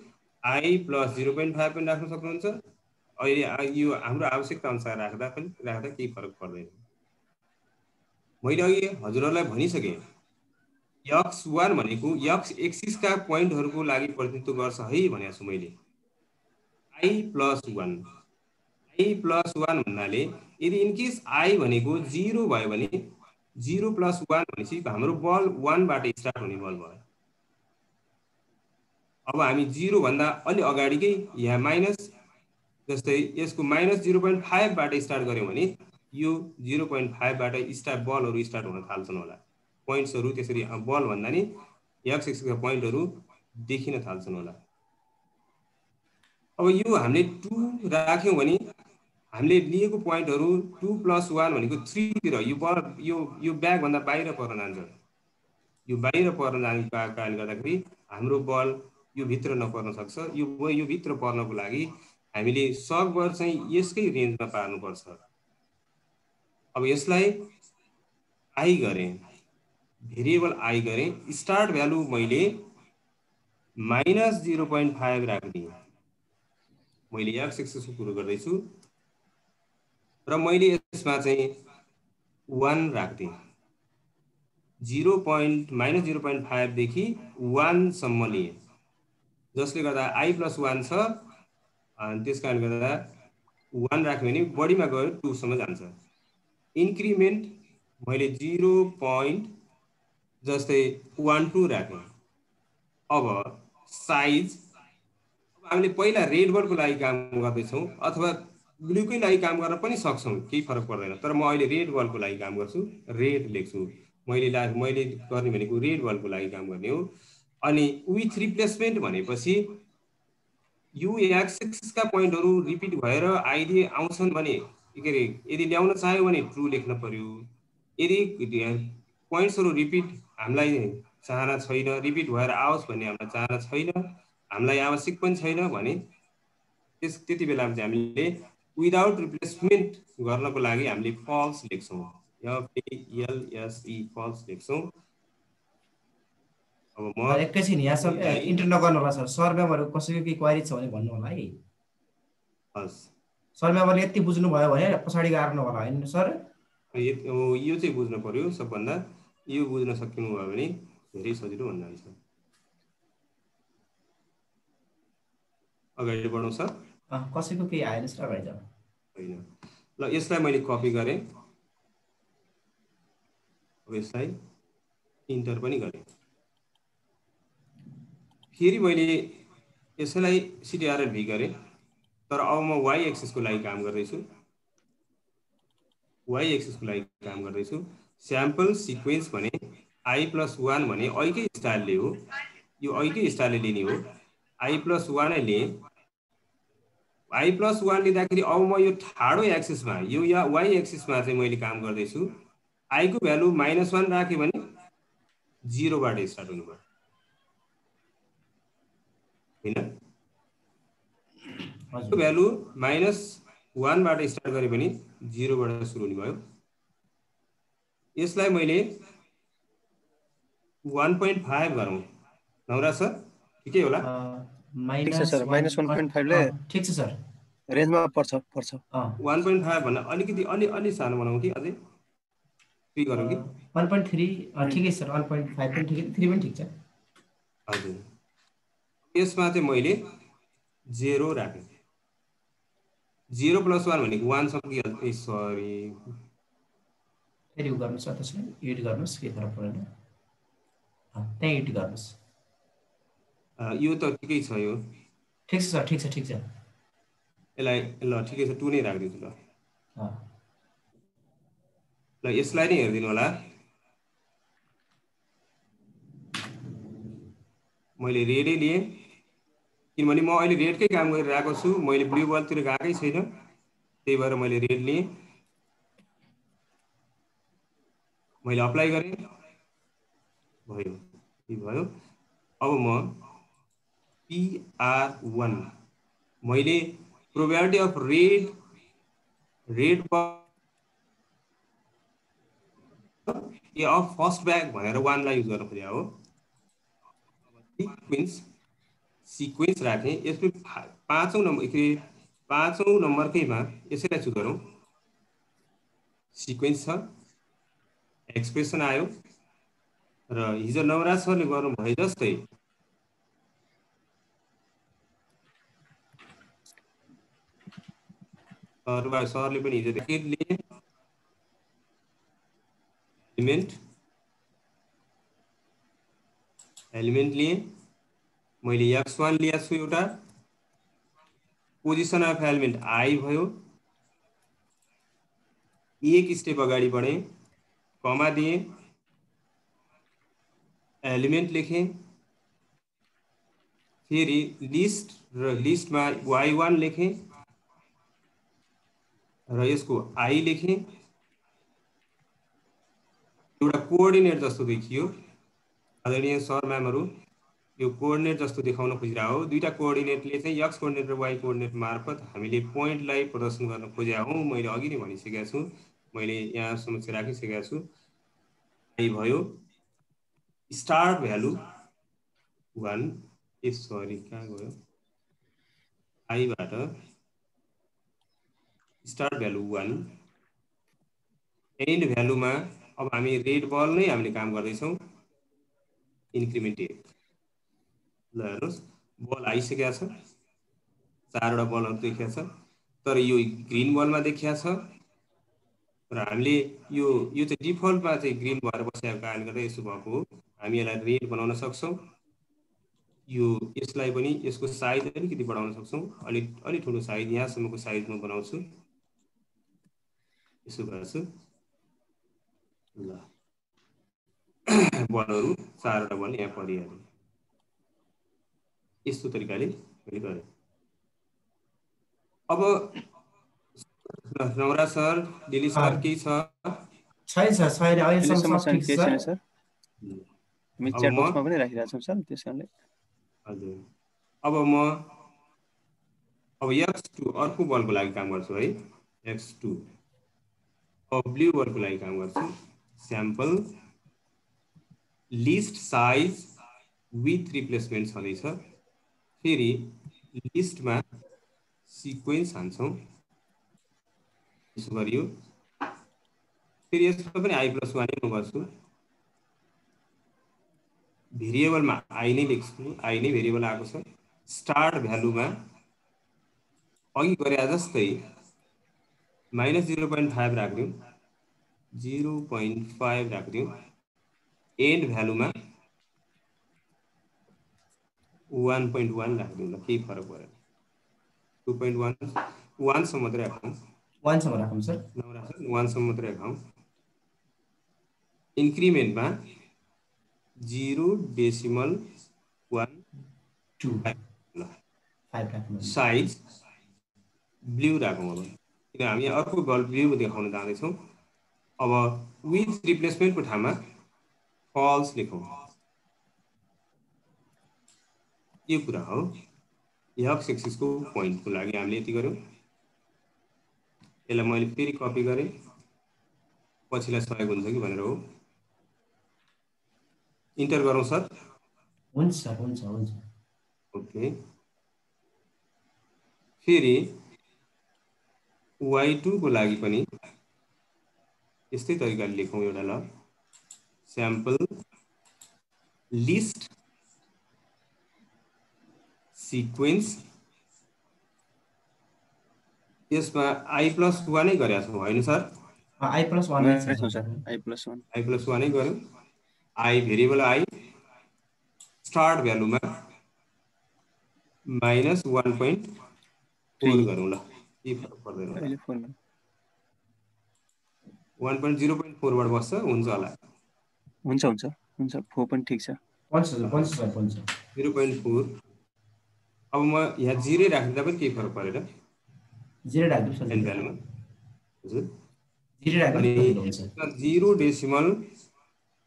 i+0.5 पनि राख्न सक्नुहुन्छ। अहिले यो हाम्रो आवश्यकता अनुसार राख्दा केही फरक पर्दैन। मैले अघि हजुरहरूलाई भनिसकेँ, x1 भनेको x एक्सिसका पोइन्टहरूको लागि प्रतिनिधित्व गर्छ है भनेको छु मैले। i+1 भन्नाले यदि इनकेस i भनेको 0 भयो भने 0+1 भनेपछि हाम्रो बल 1 बाट स्टार्ट हुने बल भयो। अब हामी 0 भन्दा अलि अगाडिकै यहाँ माइनस, जस्तै यसको -0.5 बाट स्टार्ट गर्यौं भने यो 0.5 बाट बलहरू स्टार्ट हुन थाल्छन् होला। पोइन्ट्सहरू त्यसरी बल भन्दा नि x एक्सिसका पोइन्टहरू देखिन थाल्छन् होला। अब यो हामीले 2 राख्यौं भने हामीले लिएको पोइन्टहरू 2+1 भनेको 3 तिर यो ब्याग भन्दा बाहिर पर्न जान्छ। यो बाहिर पर्न जाने कारणले गर्दाखेरि हाम्रो बल यो भित्र नपर्न सक्छ। यो भित्र पर्नको लागि हामीले सकभर चाहिँ यसकै रेन्जमा पार्नुपर्छ। अब यसलाई i गरेँ, भेरिएबल i गरेँ। स्टार्ट भ्यालु मैले -0.5 राख्दिएँ। मैले x एक्सिसको कुरो गर्दैछु र मैले यसमा चाहिँ 1 राख्दिएँ। -0.5 देखि 1 सम्म लिएँ, जसले गर्दा i+1 छ। त्यस कारणले गर्दा 1 राख्यो भने बढीमा गयो 2 सम्म जान्छ। इन्क्रिमेन्ट मैले 0.12 राखेँ। अब साइज, हामीले पहिला रेड बलको लागि काम गर्दैछौँ अथवा ब्लूकै लागि काम गर्न पनि सक्छौँ, केही फरक पर्दैन। तर म अहिले रेड बलको लागि काम गर्छु, रेड लेख्छु। मैले गर्ने भनेको रेड बलको लागि काम गर्ने हो। अनि विथ रिप्लेसमेन्ट भनेपछि यो एक्स एक्सिसका पोइन्टहरू रिपिट भएर आइडी आउँछन् भने के अरे, यदि ल्याउन चाह्यो भने ट्रु लेख्न पर्यो। यदि पोइन्ट्सहरू रिपिट हामीलाई चाहना छैन, रिपिट भएर आओस् भन्ने हामीलाई चाहना छैन, हामीलाई आवश्यक पनि छैन भने त्यति बेला चाहिँ हामीले विदाउट रिप्लेसमेन्ट गर्नको लागि हामीले फल्स लेख्छौँ। FALSE फल्स लेख्छौँ। अब म एकैछिन यहाँसम्म इन्टर नगर्नु होला सर। सर म्यामहरू कसैको केही क्वारी छ भने भन्नु होला है। हस् सर म्यामहरूले यति बुझ्नु भयो भने पछाडि गार्नु होला हैन सर? यो चाहिँ बुझ्नु पर्यो सबभन्दा। यो बुझ्न सकिनु भयो भने धेरै सजिलो हुन जान्छ। अगाडि बढौँ सर। कसैको केही आएन सर, अगाडि जाऊ। हैन ल, यसलाई मैले कपी गरेँ। अब यसलाई इन्टर पनि गरेँ। फेरि मैले यसलाई CTRL-V गरेँ। तर अब म y एक्सिसको लागि काम गर्दैछु। स्याम्पल सिक्वेन्स भने i+1 भने अहिकै स्टाइलले हो, यो अहिकै स्टाइलले लिने हो। i+1 लिएँ। i+1 लिँदाखेरि अब म यो ठाडो एक्सिसमा, यो y एक्सिसमा चाहिँ मैले काम गर्दैछु। i को भ्यालु -1 राखेँ भने 0 बाट स्टार्ट हुनु भयो हैन। को भ्यालु -1 बाट स्टार्ट गरे पनि 0 बाट सुरु हुने भयो। यसलाई मैले 1.5 गरौँ नवराज सर। ठिकै होला? ठिक छ सर, -1.5 ले ठिक छ सर, रेन्जमा पर्छ। 1.5 भन्दा अलिकति अलि सानो बनाऊ कि अझै 3 गरौँ कि? 1.3 ठिकै सर, 1.5 पनि ठिकै, 3 पनि ठिक छ। हजुर, यसमा चाहिँ मैले 0 राखेँ। 0 + 1 भनेको 1 सम्म कि सरी, फेरि उ गर्नुहोस्, त्यसलाई एड गर्नुहोस्, के फरक पर्दैन, त्यहाँ एड गर्नुहोस्। यो त ठिकै छ, यो ठिक छ सर, ठिक छ, ठिक छ। यसलाई ल ठिकै छ, 2 नै राखिदिन्छु ल। अँ, ल यसलाई नै हेरिदिनु होला। मैले रेडै लिएँ किनभने म अहिले रेडकै काम गरिरहेको छु, मैले ब्लू बलतिर गएकै छैन, त्यही भएर मैले रेड लिएँ। मैले अप्लाई गरेँ, भयो, भयो। अब म PR1 मैले probability of red of first bag भनेर 1 लाई युज गर्न खोजेको हो। सिक्वेन्स राखेँ, यसको 5औं नम्बरकैमा यसैलाई चुज गरौँ। सिक्वेन्स छ, एक्सप्रेसन आयो, र हिजो नवराज सरले गर्नु भए जस्तै सरले पनि हिजो लिए एलिमेन्ट लिए, मैले x1 लिएको छु, एउटा पोजिसन अफ एलिमेन्ट I भयो, एक स्टेप अगाडि बढेँ, कमा दिएँ, एलिमेन्ट लेखेँ, फेरि लिस्ट र लिस्टमा y1 लेखेँ र यसको I लेखेँ। एउटा कोअर्डिनेट जस्तो देखियो, आदरणीय सर म्यामहरू, यो कोअर्डिनेट जस्तो देखाउन खोजिरहेको हो। दुईटा कोअर्डिनेटले चाहिँ x कोअर्डिनेट र y कोअर्डिनेट मार्फत हामीले पोइन्टलाई प्रदर्शन गर्न खोजेका हौँ। मैले अघि नै भनिसकेको छु, मैले यहाँ समस्या राखिसकेको छु। I भयो, स्टार्ट भ्यालु 1, सरी कहाँ गयो, I बाट स्टार्ट भ्यालु 1, एन्ड भ्यालुमा अब हामी रेड बल नै हामीले काम गर्दैछौँ, इन्क्रिमेन्ट 1। ल हेर्नुहोस्, बल आइसकेको छ, 4वटा बलहरू देखिएको छ, तर यो ग्रिन बलमा देखिएको छ, र हामीले यो चाहिँ डिफल्टमा चाहिँ ग्रिन भएर बसेको कारणले गर्दा यसो भएको हो। हामी यसलाई रेड बनाउन सक्छौँ। यसलाई पनि यसको साइज अलिकति बढाउन सक्छौँ, अलि ठुलो साइज, यहाँसम्मको साइजमा बनाउँछु, यसो गर्छु। ल बलहरू 4वटा बल यहाँ परिहाल्यो, यस्तो तरिकाले मैले गरेँ। अब नवराज सर, दिली सर, केही छ? छैन सर, छैन, अहिलेसम्म सब ठिक छ सर। हामी च्याट बक्समा पनि राखिरहेको छौँ सर, त्यस कारणले। हजुर, अब x2 अर्को बलको लागि काम गर्छु है, x2 अब ब्लू बलको लागि काम गर्छु। Sample list size with replacement छँदैछ, फेरि लिस्टमा सिक्वेन्स हान्छौँ, यसो गरियो, फेरि यसमा पनि I+1 नै गर्छु। भेरिएबलमा I नै लेख्छु, I नै भेरिएबल आएको छ। स्टार्ट भ्यालुमा अघि गरे जस्तै -0.5 राखिदिउँ, 0.5 राखिदिउँ, एन्ड भ्यालुमा 1.1 राखिदिउँ, ल केही फरक परेन। 2.1 1 सम्म मात्रै राखौँ, 1 सम्म राखौँ सर, 1 सम्म मात्रै राखौँ। इन्क्रिमेन्टमा 0.125 साइज ब्लू राखौँ। अब किन हामी अर्को बल ब्लू देखाउन जाँदैछौँ। अब विथ रिप्लेसमेन्टको ठाउँमा फल्स लेखौँ, यो कुरा हो। एक्स एक्सिसको पोइन्टको लागि हामीले यति गऱ्यौँ। यसलाई मैले फेरि कपी गरेँ, पछिलाई सहयोग हुन्छ कि भनेर हो। इन्टर गरौँ सर। हुन्छ सर, हुन्छ। ओके, फेरि y2 को लागि पनि यस्तै तरिकाले लेखौँ एउटा ल, स्याम्पल लिस्ट सिक्वेन्स, यसमा i+1 नै गरेका छौँ होइन सर? i+1 नै छ सर, i+1 नै गऱ्यौँ। i भेरिएबल i स्टार्ट भ्यालुमा -1.4 गरौँ ल, के फरक पर्दैन। 1.0.4 बाट बस्छ, हुन्छ होला? हुन्छ 4 पनि ठिक छ। 0.4। अब म यहाँ 0 राख्दा पनि केही फरक परेन, 0 राख्दिनु सर, एन भ्यालुमा हजुर। 0 राख्दिनु सजिलो हुन्छ।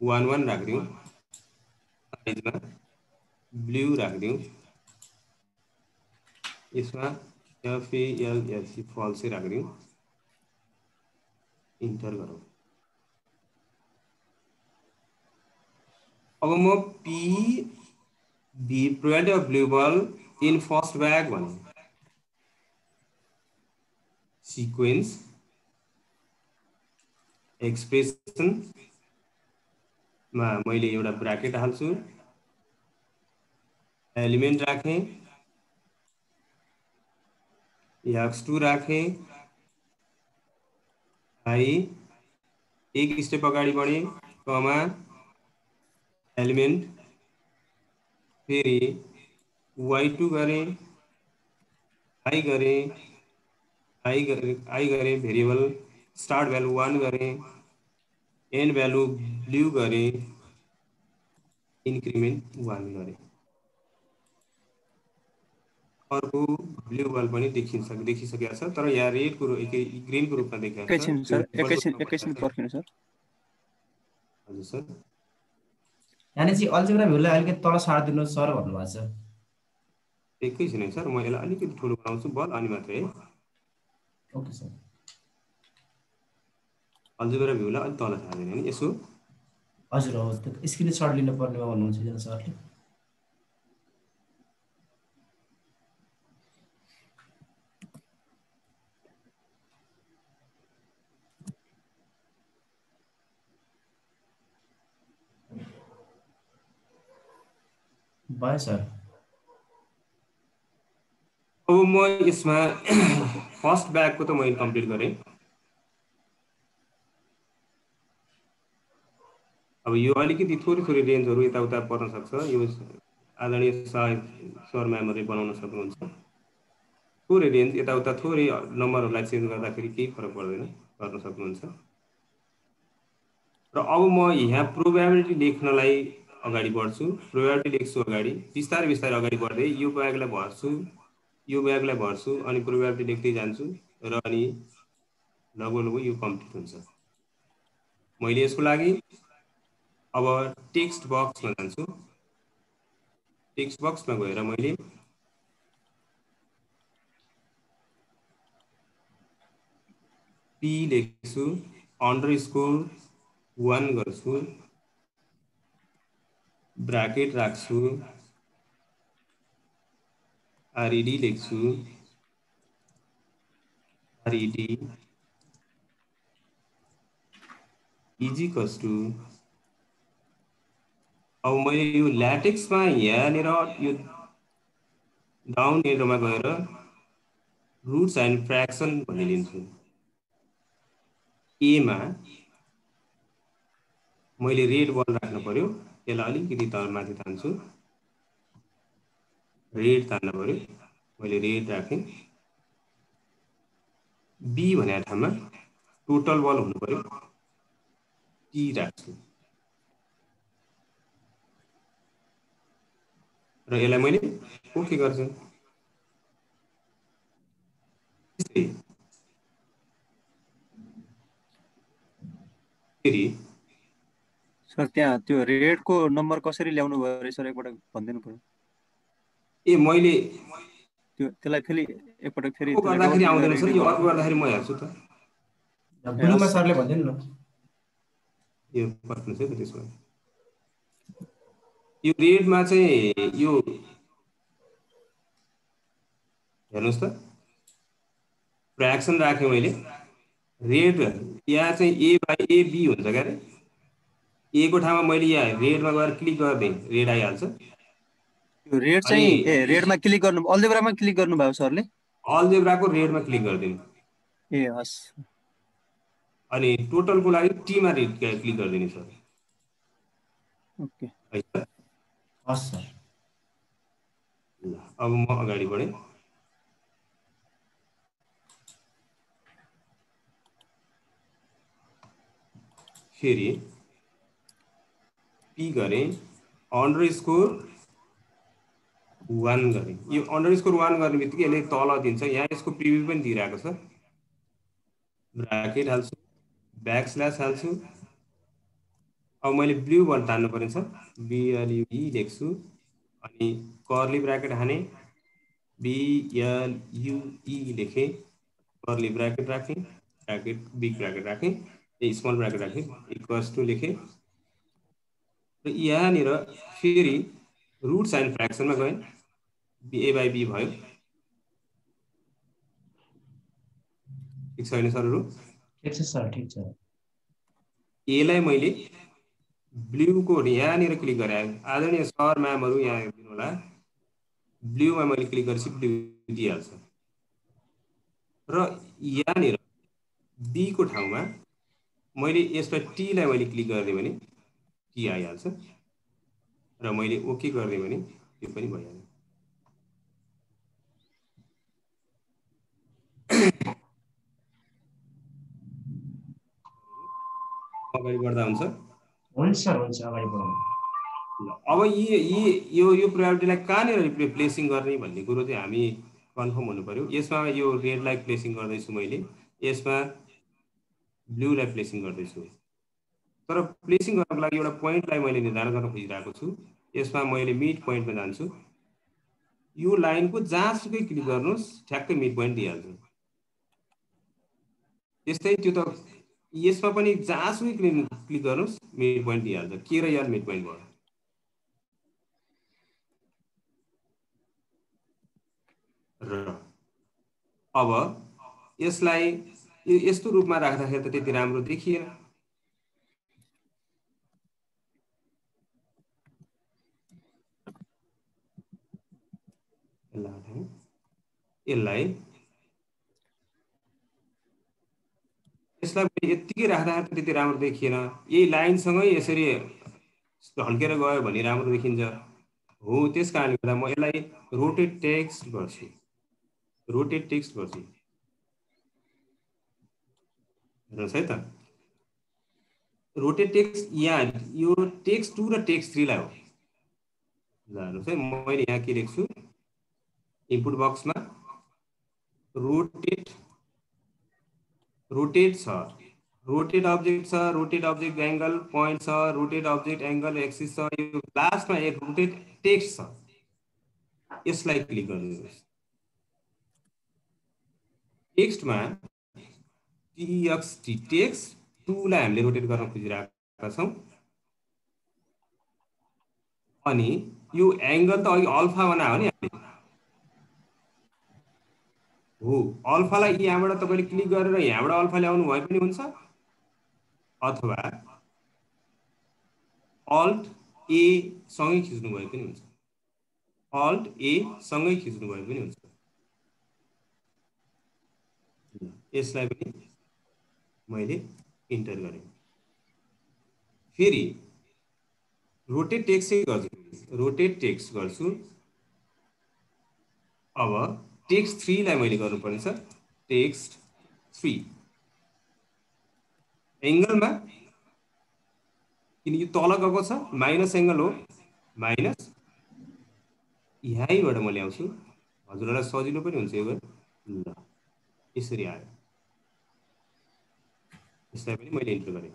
0.11 राख्दिउँ, साइजमा ब्लू राख्दिउँ, यसमा FALSC फल्स राख्दिउँ, इन्टर गरौँ। अब म the probability of blue ball in first bag भने सिक्वेन्स एक्सप्रेसन मा मैले एउटा ब्राकेट हाल्छु, एलिमेन्ट राखेँ, x2 राखेँ, i एक स्टेप अगाडि बढेँ, कमा एलिमेन्ट, फेरि y2 गरेँ, i गरेँ, भेरिएबल स्टार्ट भ्यालु 1 गरेँ, एन भ्यालु ब्लू गरेँ, इन्क्रिमेन्ट 1 गरेँ। अर्को ब्लू बल पनि देखिसकेको छ, तर यहाँ रेडको ग्रिनको रूपमा देखिएको छ। एकैछिन पर्खिनु सर। हजुर सर, यानी चाहिँ अल्जेब्रा भ्यूलाई अलिकति तल सार्दिनु सर भन्नुभएको छ। एकैछिन है सर, म यसलाई अलिकति ठुलो बनाउँछु बल, अनि मात्रै है। Okay sir. अल्जेब्रा भ्यूलाई अलिक तल सार्दिनु नि यसो। हजुर हो, त्यो स्क्रिनसट लिनु पर्नेमा भन्नुहुन्छ जन सरले। Bye sir. अब म यसमा फर्स्ट ब्यागको त मैले कम्प्लिट गरेँ। अब यो अलिकति थोरै रेन्जहरू यताउता पर्न सक्छ, यो आदरणीय सर म्यामहरूले बनाउन सक्नुहुन्छ। थोरै रेन्ज यताउता, थोरै नम्बरहरूलाई चेन्ज गर्दाखेरि केही फरक पर्दैन, गर्न सक्नुहुन्छ। र अब म यहाँ प्रोबेबिलिटी लेख्नलाई अगाडि बढ्छु, प्रोबेबिलिटी लेख्छु अगाडि, बिस्तारै अगाडि बढ्दै यो ब्यागलाई भर्छु, अनि प्रोबेबिलिटी लेख्दै जान्छु, र अनि लगभग यो कम्प्लिट हुन्छ। मैले यसको लागि अब टेक्स्ट बक्समा जान्छु, टेक्स्ट बक्समा गएर मैले p लेख्छु, _1 गर्छु, ब्राकेट राख्छु, red लेख्छु, red इक्वल्स टु, अब मैले यो ल्याटेक्समा यहाँनिर यो डाउन एरोमा गएर रुट्स एन्ड फ्र्याक्सन भन्ने लिन्छु। एमा मैले रेड बल राख्नु पर्यो, यसलाई अलिकति माथि तान्छु, रेड तान्न पर्यो, मैले रेड राखेँ। बी भन्ने ठाउँमा टोटल बल हुनु पर्यो, टी राख्छु, र यसलाई मैले ओके गर्छु। फेरि सर त्यहाँ त्यो रेडको नम्बर कसरी ल्याउनु भयो सर, एकपटक भनिदिनु पर्यो। ए मैले त्यसलाई फेरि एकपटक फेरि गर्दाखेरि आउँदैन सर, यो अर्को गर्दाखेरि म हेर्छु त। ब्लुमा सरले भनिदिनु न। यो पर्खनु छ त्यसमा, यो रेडमा चाहिँ यो हेर्नुहोस् त फ्र्याक्सन राखेँ मैले रेड यहाँ चाहिँ ए बाई ए बी हुन्छ क्या अरे ए को ठाउँमा मैले यहाँ रेडमा गएर क्लिक गरिदिएँ रेड आइहाल्छ त्यो रेड अनि चाहिँ रेडमा क्लिक गर्नु अल्जेब्रामा क्लिक गर्नुभयो सरले अल्जेब्राको रेडमा क्लिक गरिदिनु ए हस् अनि टोटलको लागि टीमा क्लिक गरिदिनु सर ओके है सर हस् सर ल अब म अगाडि बढेँ फेरि पी गरेँ अंडरस्कोर 1 गरेँ यो अंडरस्कोर 1 गर्ने बित्तिकै यसले तल दिन्छ यहाँ यसको प्रिभ्यू पनि दिइरहेको छ ब्राकेट हाल्छु ब्याकस्ल्यास हाल्छु अब मैले ब्लू भन्न तान्नु पर्ने छ BLUE लेख्छु अनि कर्ली ब्राकेट हाने BLUE लेखेँ कर्ली ब्राकेट राखेँ ब्राकेट बिग ब्राकेट राखेँ स्मल ब्राकेट राखेँ इक्वल्स टु लेखेँ र यहाँनिर फेरि रुट्स एन्ड फ्र्याक्सनमा गएँ ए बाई बी भयो ठिक छ होइन सरहरू ठिक छ सर ठिक छ एलाई मैले ब्लूको यहाँनिर क्लिक गरेँ आदरणीय सर म्यामहरू यहाँ दिनु होला ब्लूमा मैले क्लिक गरेपछि ब्लू दिइहाल्छ र यहाँनिर बी को ठाउँमा मैले यसमा टीलाई मैले क्लिक गरिदिएँ भने टी आइहाल्छ र मैले ओके गरिदिएँ भने त्यो पनि भइहाल्छ अगाडि बढ्दा हुन्छ हुन्छ अगाडि बढाउनु अब यो प्रायोरिटीलाई कहाँनिर प्लेसिङ गर्ने भन्ने कुरो चाहिँ हामी कन्फर्म हुनु पर्यो यसमा यो रेडलाई प्लेसिङ गर्दैछु मैले यसमा ब्लूलाई प्लेसिङ गर्दैछु तर प्लेसिङ गर्नको लागि एउटा पोइन्टलाई मैले निर्धारण गर्न खोजिरहेको छु यसमा मैले मिड पोइन्टमा जान्छु यो लाइनको जहाँसुकै क्लिक गर्नुहोस् ठ्याक्कै मिड पोइन्ट दिइहाल्छ त्यस्तै त्यो त यसमा पनि जहाँसुकै क्लिक गर्नुहोस् मिड पोइन्ट दिइहाल्छ के र यार मिड पोइन्ट भयो र अब यसलाई यस्तो रूपमा राख्दाखेरि त त्यति राम्रो देखिएन यसलाई यत्तिकै राख्दाखेरि त त्यति राम्रो देखिएन यही लाइनसँगै यसरी ढल्केर गयो भने राम्रो देखिन्छ हो त्यस कारणले गर्दा म यसलाई रोटेट टेक्स्ट गर्छु हेर्नुहोस् है त रोटेट टेक्स्ट यहाँ यो टेक्स्ट 2 र टेक्स्ट 3 लाई हो ल हेर्नुहोस् है मैले यहाँ के लेख्छु इनपुट बक्समा रोटेट छ रोटेट अब्जेक्ट एंगल पोइन्ट छ रोटेट अब्जेक्ट एंगल एक्सिस छ यो लास्टमा एक रोटेट टेक्स्ट छ यसलाई क्लिक गर्नुहोस् टेक्स्टमा TXT टेक्स्ट 2 लाई हामीले रोटेट गर्न खोजिरहेका छौं अनि यो एंगल त अघि अल्फा बनायो नि हामीले हो अल्फालाई यहाँबाट तपाईले क्लिक गरेर यहाँबाट अल्फा ल्याउनु भए पनि हुन्छ अथवा अल्ट ए सँगै खिच्नु भए पनि हुन्छ अल्ट ए सँगै खिच्नु भए पनि हुन्छ यसलाई पनि मैले इन्टर गरेँ फेरि रोटेट टेक्स्ट गर्छु अब टेक्स्ट 3 लाई मैले गर्नुपर्ने छ टेक्स्ट 3 एंगलमा किन यो तल गएको छ माइनस एंगल हो माइनस यहीँबाट म ल्याउँछु हजुरलाई सजिलो पनि हुन्छ यो ल यसरी आयो यसलाई पनि मैले इन्टर गरेँ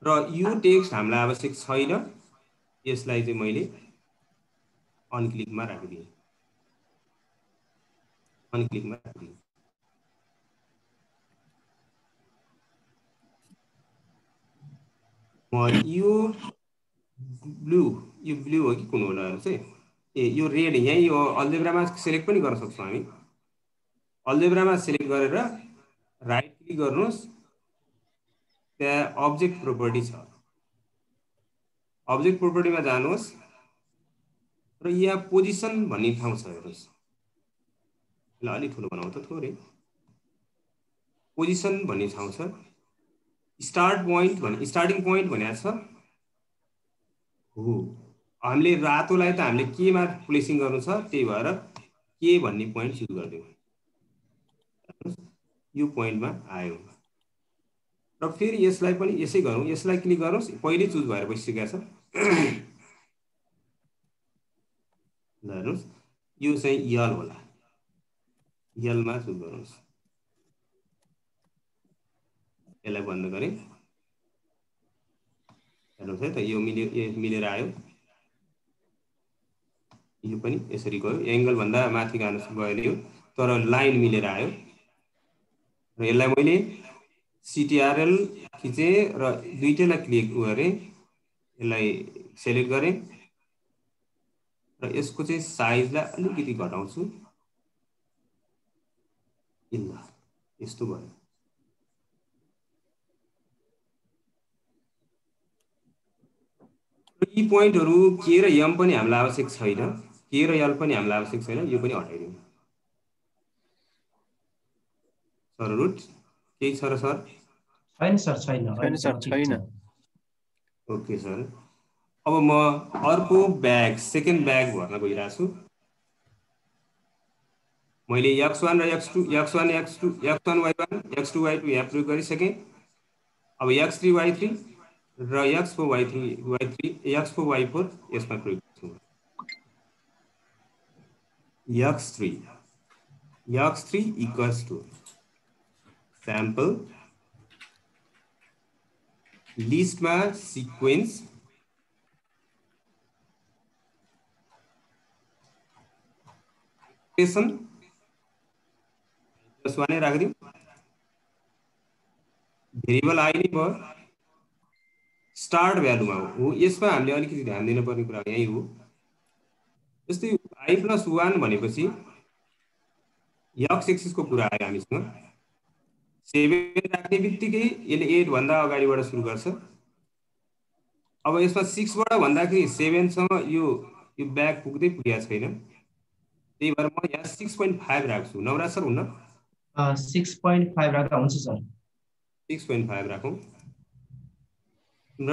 र यो टेक्स्ट हामीलाई आवश्यक छैन यसलाई चाहिँ मैले अनक्लिकमा राखिदिएँ म यो ब्लू हो कि कुन होला चाहिँ यो रेड यही यो अल्जेब्रामा सिलेक्ट पनि गर्न सक्छौँ हामी। अल्जेब्रामा सिलेक्ट गरेर राइट क्लिक गर्नुहोस्, त्यहाँ अब्जेक्ट प्रोपर्टी छ, अब्जेक्ट प्रोपर्टीमा जानुहोस् र यहाँ पोजिसन भन्ने ठाउँ छ, हेर्नुहोस्। ल अलि ठुलो बनाउँ त थोरै। पोजिसन भन्ने ठाउँ छ, स्टार्ट पोइन्ट भने स्टार्टिङ पोइन्ट भनेको छ हो। हामीले रातोलाई त हामीले केमा प्लेसिङ गर्नु छ, त्यही भएर के भन्ने पोइन्ट चुज गरिदिउँ। यो पोइन्टमा आयो र फेरि यसलाई पनि यसै गरौँ, यसलाई क्लिक गर्नुहोस्, पहिले चुज भएर बसिसकेको छ। हेर्नुहोस् यो चाहिँ यल होला, यलमा चुज गर्नुहोस्। यसलाई बन्द गरेँ, हेर्नुहोस् है त यो मिलेर आयो। यो पनि यसरी गयो, एङ्गल भन्दा माथि गयो तर लाइन मिलेर आयो। र यसलाई मैले CTRL खिचेँ र दुईटैलाई क्लिक गरेँ, यसलाई सेलेक्ट गरेँ र यसको चाहिँ साइजलाई अलिकति घटाउँछु। ल यस्तो भयो। यी पोइन्टहरू के र एम पनि हामीलाई आवश्यक छैन, के र यल पनि हामीलाई आवश्यक छैन, यो पनि हटाइदिउँ। सर रुट केही छ र सर? छैन सर, छैन सर, छैन। ओके सर, अब म अर्को ब्याग सेकेन्ड ब्याग भर्न गइरहेको छु। मैले x1 र x2 x1 x2 x1 y1 x2 y2 यहाँ प्रयोग गरिसकेँ। अब x3 y3 र x4 y3 x4 y4 यसमा प्रयोग गर्छु। x3 equals to sample लिस्टमा सिक्वेन्स एक्सप्रेसन +1 राखिदिउँ, भेरिएबल आई नै भयो, स्टार्ट भ्यालुमा हो। यसमा हामीले अलिकति ध्यान दिनुपर्ने कुरा यही हो। जस्तै i+1 भनेपछि x एक्सिसको कुरा आयो हामीसँग। 7 राख्ने बित्तिकै यसले 8 भन्दा अगाडिबाट सुरु गर्छ। अब यसमा 6 बाट भन्दाखेरि 7 सँग यो ब्याग पुग्दै पुगेको छैन, त्यही भएर म यहाँ 6.5 राख्छु। नवराज सर हुन्न? 6.5 राख्दा हुन्छ सर। 6.5 राखौँ। र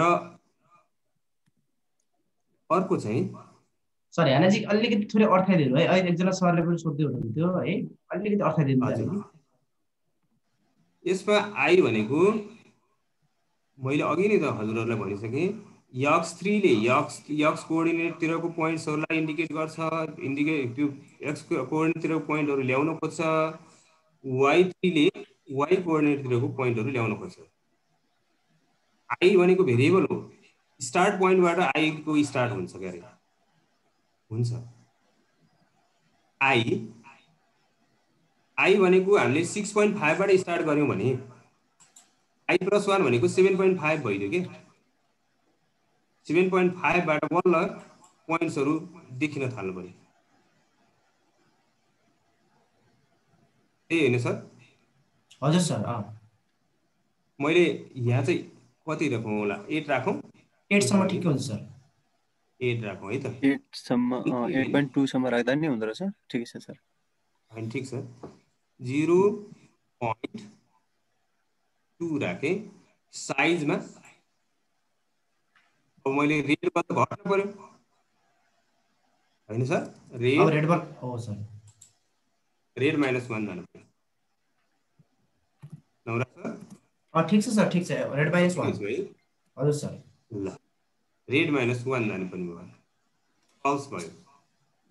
अर्को चाहिँ सर यहाँ नजिक अलिकति थोरै अर्थाइदिनु है, अहिले एकजना सरले पनि सोध्दै हुनुहुन्थ्यो है, अलिकति अर्थाइदिनु है। यसमा आई भनेको मैले अघि नै त हजुरहरूलाई भनिसकेँ, x3 ले x कोअर्डिनेटतिरको पोइन्ट्सहरूलाई इन्डिकेट गर्छ, त्यो x कोअर्डिनेटतिरको पोइन्टहरू ल्याउन खोज्छ। y3 ले y कोअर्डिनेटतिरको पोइन्टहरू ल्याउन खोज्छ। आई भनेको भेरिएबल हो, स्टार्ट पोइन्टबाट आई को स्टार्ट हुन्छ क्यारे हुन्छ। आई भनेको हामीले 6.5 बाट स्टार्ट गर्यौं भने i+1 भनेको 7.5 भइदियो के। 7.5 बाट बल्ल पोइन्ट्सहरू देखिन थाल्नु पर्यो, त्यही हैन सर? हजुर सर। मैले यहाँ चाहिँ कति राखौँ होला? 8 राखौँ। 8 सम्म ठिक हुन्छ सर। 8 राखौँ है त। 8 सम्म 8.2 सम्म राख्दा नि हुँदो रहेछ। ठिकै छ सर। हैन ठिक छ। 0.2 राखे। साइजमा अब मैले रेड बल घट्नु पर्यो हैन सर? रेड बल हो सर। रेड -1 जानु पर्यो। नौरा सर? ठिक छ सर, ठिक छ। रेड -1 हजुर सर। ल रेड -1 जानु पर्ने भयो, फल्स भयो।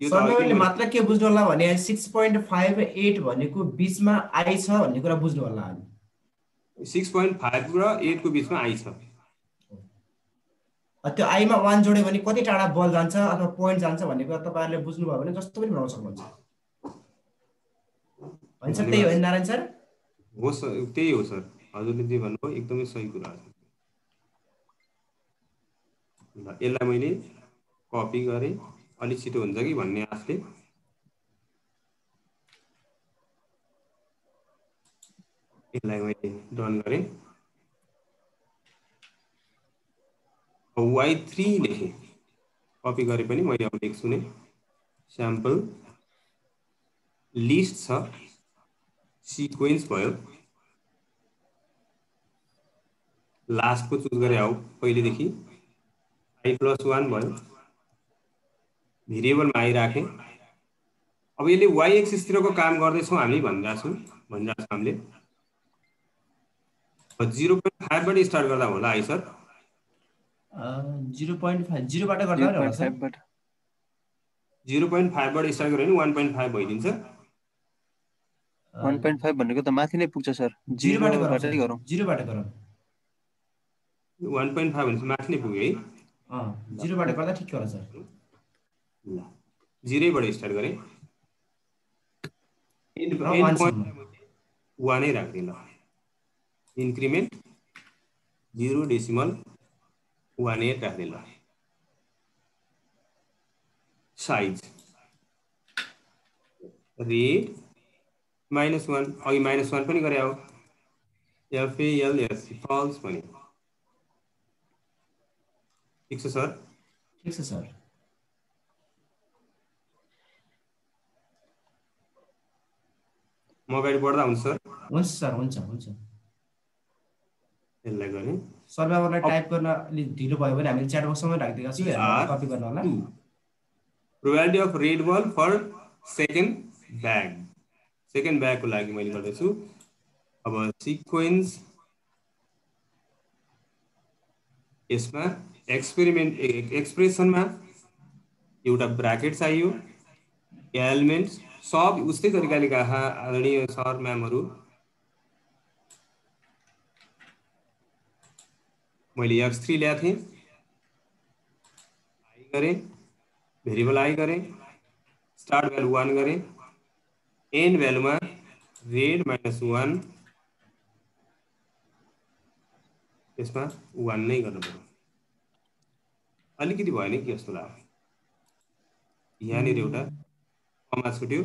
सर मैले मात्र के बुझ्नु होला भने 6.58 भनेको बीचमा आई छ भन्ने कुरा बुझ्नु होला हामी। 6.5 र 8 को बीचमा आई छ। त्यो आईमा 1 जोड्यो भने कति टाढा बल जान्छ अथवा पोइन्ट जान्छ भन्ने कुरा तपाईहरुले बुझ्नु भयो भने जस्तो पनि बनाउन सक्नुहुन्छ। हैन सर, त्यही हो नि नारायण सर? हो सर, त्यही हो सर। हजुरले जे भन्नुभयो एकदमै सही कुरा हो। ल यसलाई मैले कपी गरे, अलि छिटो हुन्छ कि भन्ने आशले यसलाई मैले डन गरेँ। y3 लेखेँ, कपी गरे पनि मैले अब लेख्छु नै। स्याम्पल लिस्ट छ, सिक्वेन्स भयो, लास्टको चुज गरे आऊ पहिलेदेखि i+1 भयो, भेरिएबलमा आई राखेँ। अब यसले y एक्सिसतिरको काम गर्दैछौँ हामी भनिरहेको छौँ हामीले। 0.5 बाट स्टार्ट गर्दा होला है सर? 0.5 0बाट गर्दा होला सर? 0.5 बाट स्टार्ट गरे भने 1.5 भइदिन्छ। 1.5 भनेको त माथि नै पुग्छ सर। 0बाट गरौँ। 0बाट गरौँ। 1.5 भनेपछि माथि नै पुग्यो है? 0बाट गर्दा ठिक होला सर। ल 0 बाट स्टार्ट गरे, एन्ड पोइन्ट 1 नै राख्दिन। इन्क्रिमेन्ट 0.18 राख्दिन। साइज रेड -1, अघि -1 पनि गरे हो, FALS फल्स पनि। ठिक छ सर? ठिक छ सर। म अगाडि बढ्दा हुन्छ सर? हुन्छ सर, हुन्छ हुन्छ। यसलाई गर्ने सर्भरलाई टाइप गर्न अलि ढिलो भयो भने हामीले च्याट बक्समा राखिदिएका छौँ, हेर्न कपी गर्न होला। Probability of red ball for second bag, second ब्यागको लागि मैले गर्दैछु। अब सिक्वेन्स यसमा एक्सप्रेसनमा एउटा ब्राकेट चाहियो, एलिमेन्ट सब उस्तै तरिकाले कहा आदरणीय सर म्यामहरू। मैले x3 ल्याएको थिएँ, आई गरेँ, भेरिएबल आई गरेँ, स्टार्ट भ्यालु 1 गरेँ, एन्ड भ्यालुमा रेड -1, यसमा 1 नै गर्नु पर्यो। अलिकति भयो नि के जस्तो लाग्यो? यहाँनिर एउटा कमा छुट्यो।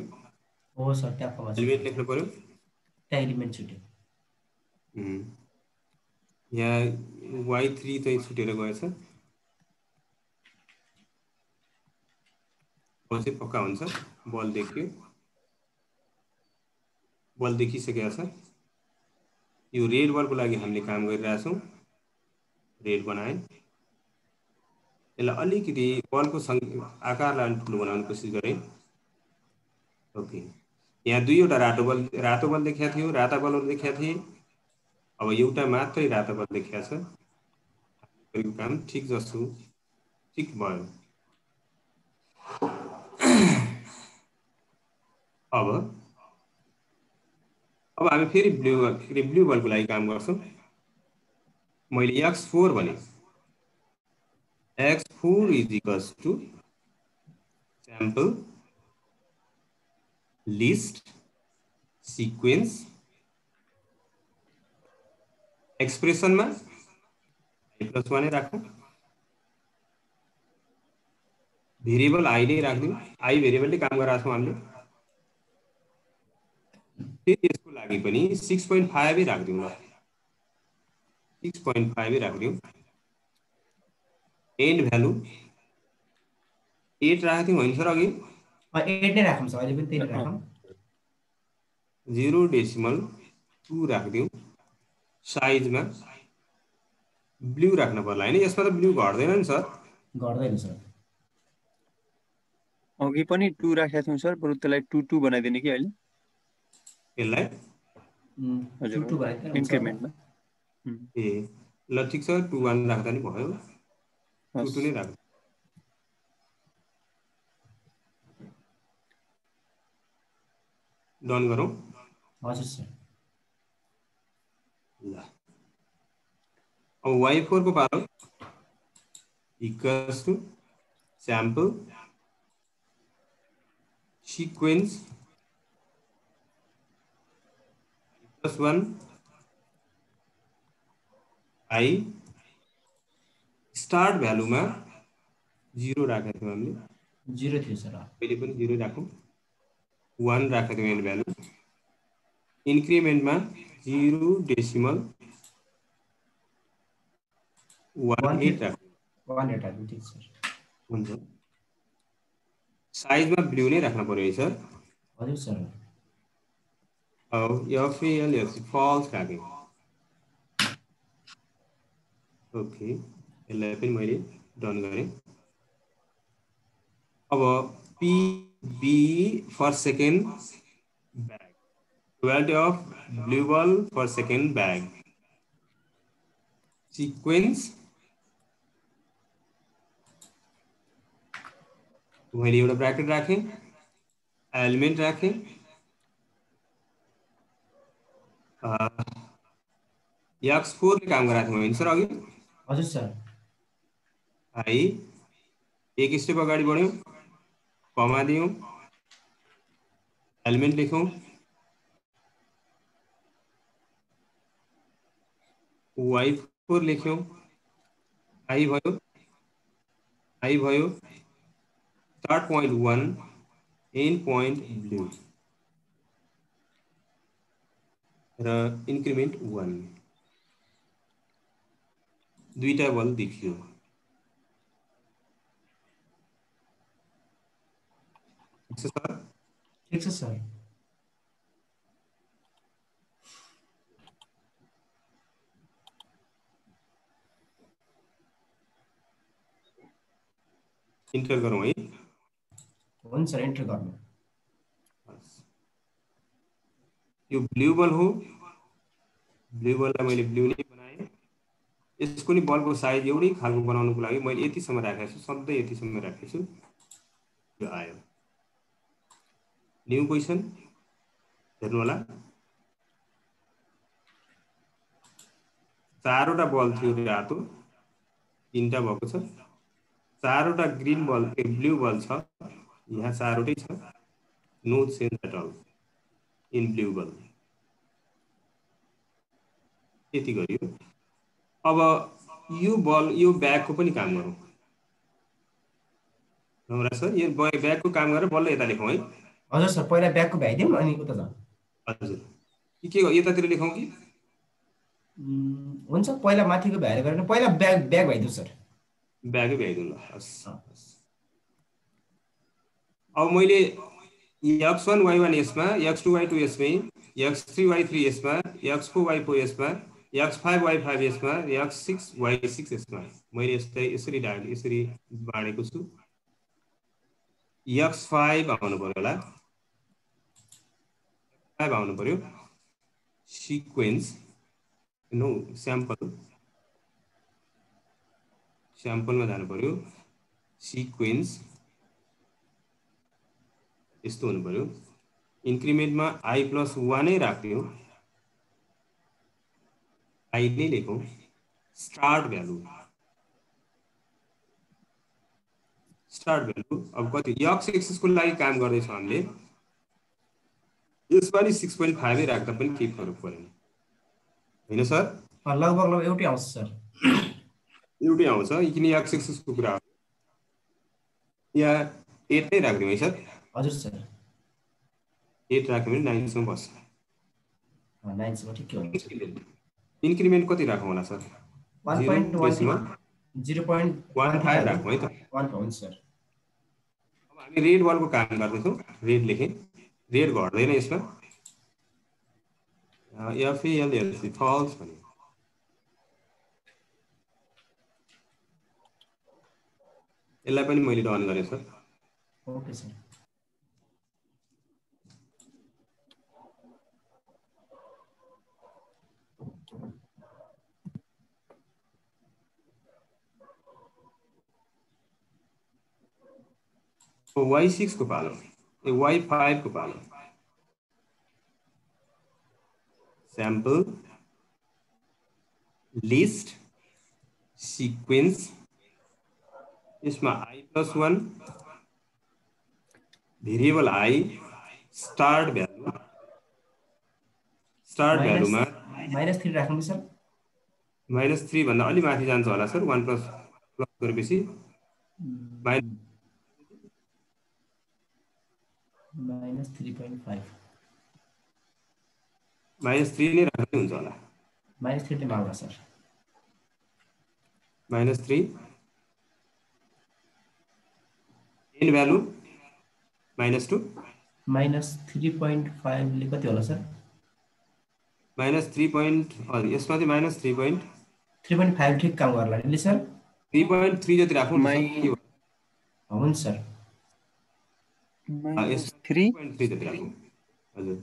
हो सर, त्यहाँ कमा छुट्यो। एलिमेन्ट लेख्नु पर्यो, त्यहाँ एलिमेन्ट छुट्यो। यहाँ y3 चाहिँ छुटेर गएछ। चाहिँ पक्का हुन्छ, बल देखियो, बल देखिसकेको छ। यो रेड बलको लागि हामीले काम गरिरहेछौँ, रेड बनाएँ। यसलाई अलिकति बलको आकारलाई ठुलो बनाउने कोसिस गरेँ। ओके, यहाँ दुईवटा रातो बल देखिएको थियो, राता बलहरू देखिएको थिए। अब एउटा मात्रै रातो बल देखिएको छ। गरेको काम ठिक जस्तो ठिक भयो। अब हामी फेरि ब्लू बलको लागि काम गर्छौँ। मैले x4 भने, x4 = sample list sequence, एक्सप्रेसनमा i+1 नै राखौँ, भेरिएबल आई नै राखिदिउँ। आई भेरिएबलले काम गराएको छौँ हामीले। फेरि यसको लागि पनि 6.5 नै राखिदिउँ ल, 6.5 नै राखिदिउँ। एन्ड भ्यालु 8 राखेको थियौँ होइन सर अघि? 8 नै राखौँ सर, अहिले पनि त्यही नै राखौँ। 0.2 राखिदिउँ। साइजमा ब्लू राख्नु पर्ला होइन? यसमा त ब्लू घट्दैन नि सर? घट्दैन सर। अघि पनि 2 राखेका थियौँ सर, बरु त्यसलाई 2 बनाइदिने कि अहिले? यसलाई हजुर, इन्क्रिमेन्टमा। ए ल ठिक छ, 2-1 राख्दा नि भयो। 2 नै राख्दा। डन गरौँ। हजुर सर। ल अब y4 को पालो equals to sample sequence +1 I start भ्यालुमा 0 राखेको थियौँ हामीले। 0 थियो सर। पहिले पनि 0 राखौँ, 1 राखेको मैले भ्यालु। इन्क्रिमेन्टमा 0.18 राख्नु 1 राख्नु ठिक सर। हुन्छ। साइजमा ब्लू नै राख्न पर्यो है सर। हजुर सर। अब FALS फल्स राखेँ। ओके, यसलाई पनि मैले डन गरेँ। अब PB for second bag, probability of blue ball for second bag, sequence मैले एउटा ब्रैकेट राखेँ, एलिमेंट राखेँ, X4 ले काम गराएको थियो सर अघि। हजुर सर। आई एक स्टेप अगाडि बढ्यौं, कमा दियौं, एलिमेंट लेखौं, Y4 लेख्यौं, आई भयो, start point 1, and point blue र इंक्रीमेंट 1, दुईटा बल देखियो। ठीक छ सर। इन्टर गरौँ है। हुन्छ सर, इन्टर गर्नु। यो ब्लू बल हो, ब्लू बललाई मैले ब्लू नै बनाएँ। यसको नि बलको साइज एउटै खालको बनाउनको लागि मैले यतिसम्म राखेको छु, सधैँ यतिसम्म राखेको छु। यो आयो। न्यू क्वेसन हेर्नु होला। 4वटा बल थियो रातो, 3टा भएको छ। 4वटा ग्रीन बल ब्लू बल छ, यहाँ 4वटै छ। No change at all in blue ball. यति गरियो। अब यो बल यो ब्यागको पनि काम गरौँ। नमरा सर, यो ब्यागको काम गरेर बल यता लेखौँ है। हजुर सर, पहिला ब्यागको भ्याइदिउँ अनि उता जाउँ। हजुर, के यतातिर लेखौँ कि? हुन्छ, पहिला माथिको भ्याएर गरेर पहिला ब्याग भ्याइदिउँ सर। ब्यागै भ्याइदिउँ ल। हस्। अब मैले X1 Y1 यसमा, X2 Y2 यसमै, X3 Y3 यसमा, X4 Y4 यसमा, X5 Y5 यसमा, X6 Y6 यसमा मैले यसरी बाँडेको छु। X5 आउनु पर्यो होला, 5 आउनु पर्यो। सिक्वेन्स नो स्याम्पलमा जानु पर्यो। सिक्वेन्स यस्तो हुनु पर्यो। इन्क्रिमेन्टमा I+1 नै राख्दियौँ, आई नै लेखौँ। स्टार्ट भ्यालु अब कति? X एक्सिसको लागि काम गर्दैछौँ हामीले। यसमा नि 6.5 नै राख्दा पनि केही फरक परेन, होइन सर? लगभग एउटै आउँछ सर। एउटै आउँछ, किन X एक्सिसको कुरा हो। यहाँ 8 नै राख्दिउँ है सर। हजुर सर। 8 राख्यो भने 9 सम्म बस्छ। 9 सम्म ठिकै हुन्छ। इन्क्रिमेन्ट कति राखौँ होला सर? 1.1 0.15 राखौँ है त। 1 हुन्छ सर। अब हामी रेड बलको काम गर्दैछौँ, रेड लेखेँ। रेड घट्दैन यसमा, FALS फल्स भन्यो। यसलाई पनि मैले डन गरेँ सर। Okay sir. Y6 को पालो, Y5 को पालो। सैंपल लिस्ट सीक्वेंस, इसमें I+1 variable I, start value में -3 राख्नु सर। -3 भन्दा अलि माथि जान्छ होला सर। 1 प्लस गरेपछि -3.5 -3 नै राख्दै हुन्छ होला। -3 ले माग्ला सर। -3 एन भ्यालु -2 -3.5 ले कति होला सर? -3 यसमा चाहिँ -3.5 ठिक काम गर्ला नि सर? 3.3 जति राखौँ न सर, के हो? हुन्छ सर। -3 जति राखौँ हजुर।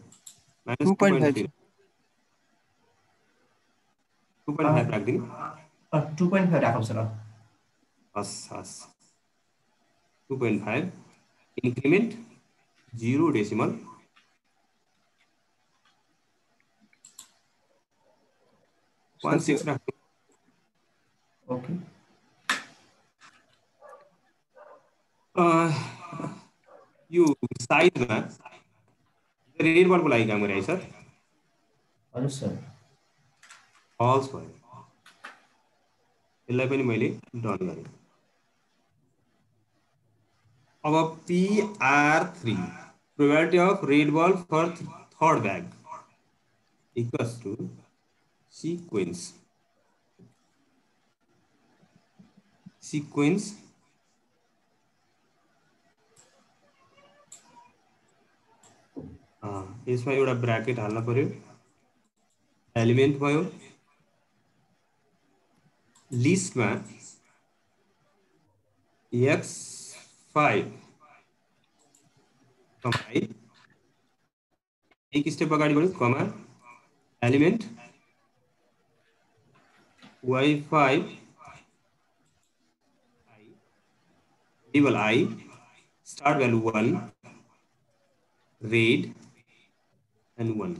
-2.5 2.5 राखिदिनु। 2.5 राखौँ सर। हस् 2.5 इन्क्रिमेन्ट 0 डेसिमल ओके। यो साइजमा रेड बलको लागि काम गरे सर? हजुर सर। फल्स भयो। यसलाई पनि मैले डन गरेँ। अब PR3 probability of red ball for third bag equals to sequence यसमा एउटा ब्रैकेट हाल्न पर्यो। एलिमेंट भयो लिस्ट में x5 एक स्टेप अगाडि बढ्यो कमा element y5 variable I start value 1 read and 1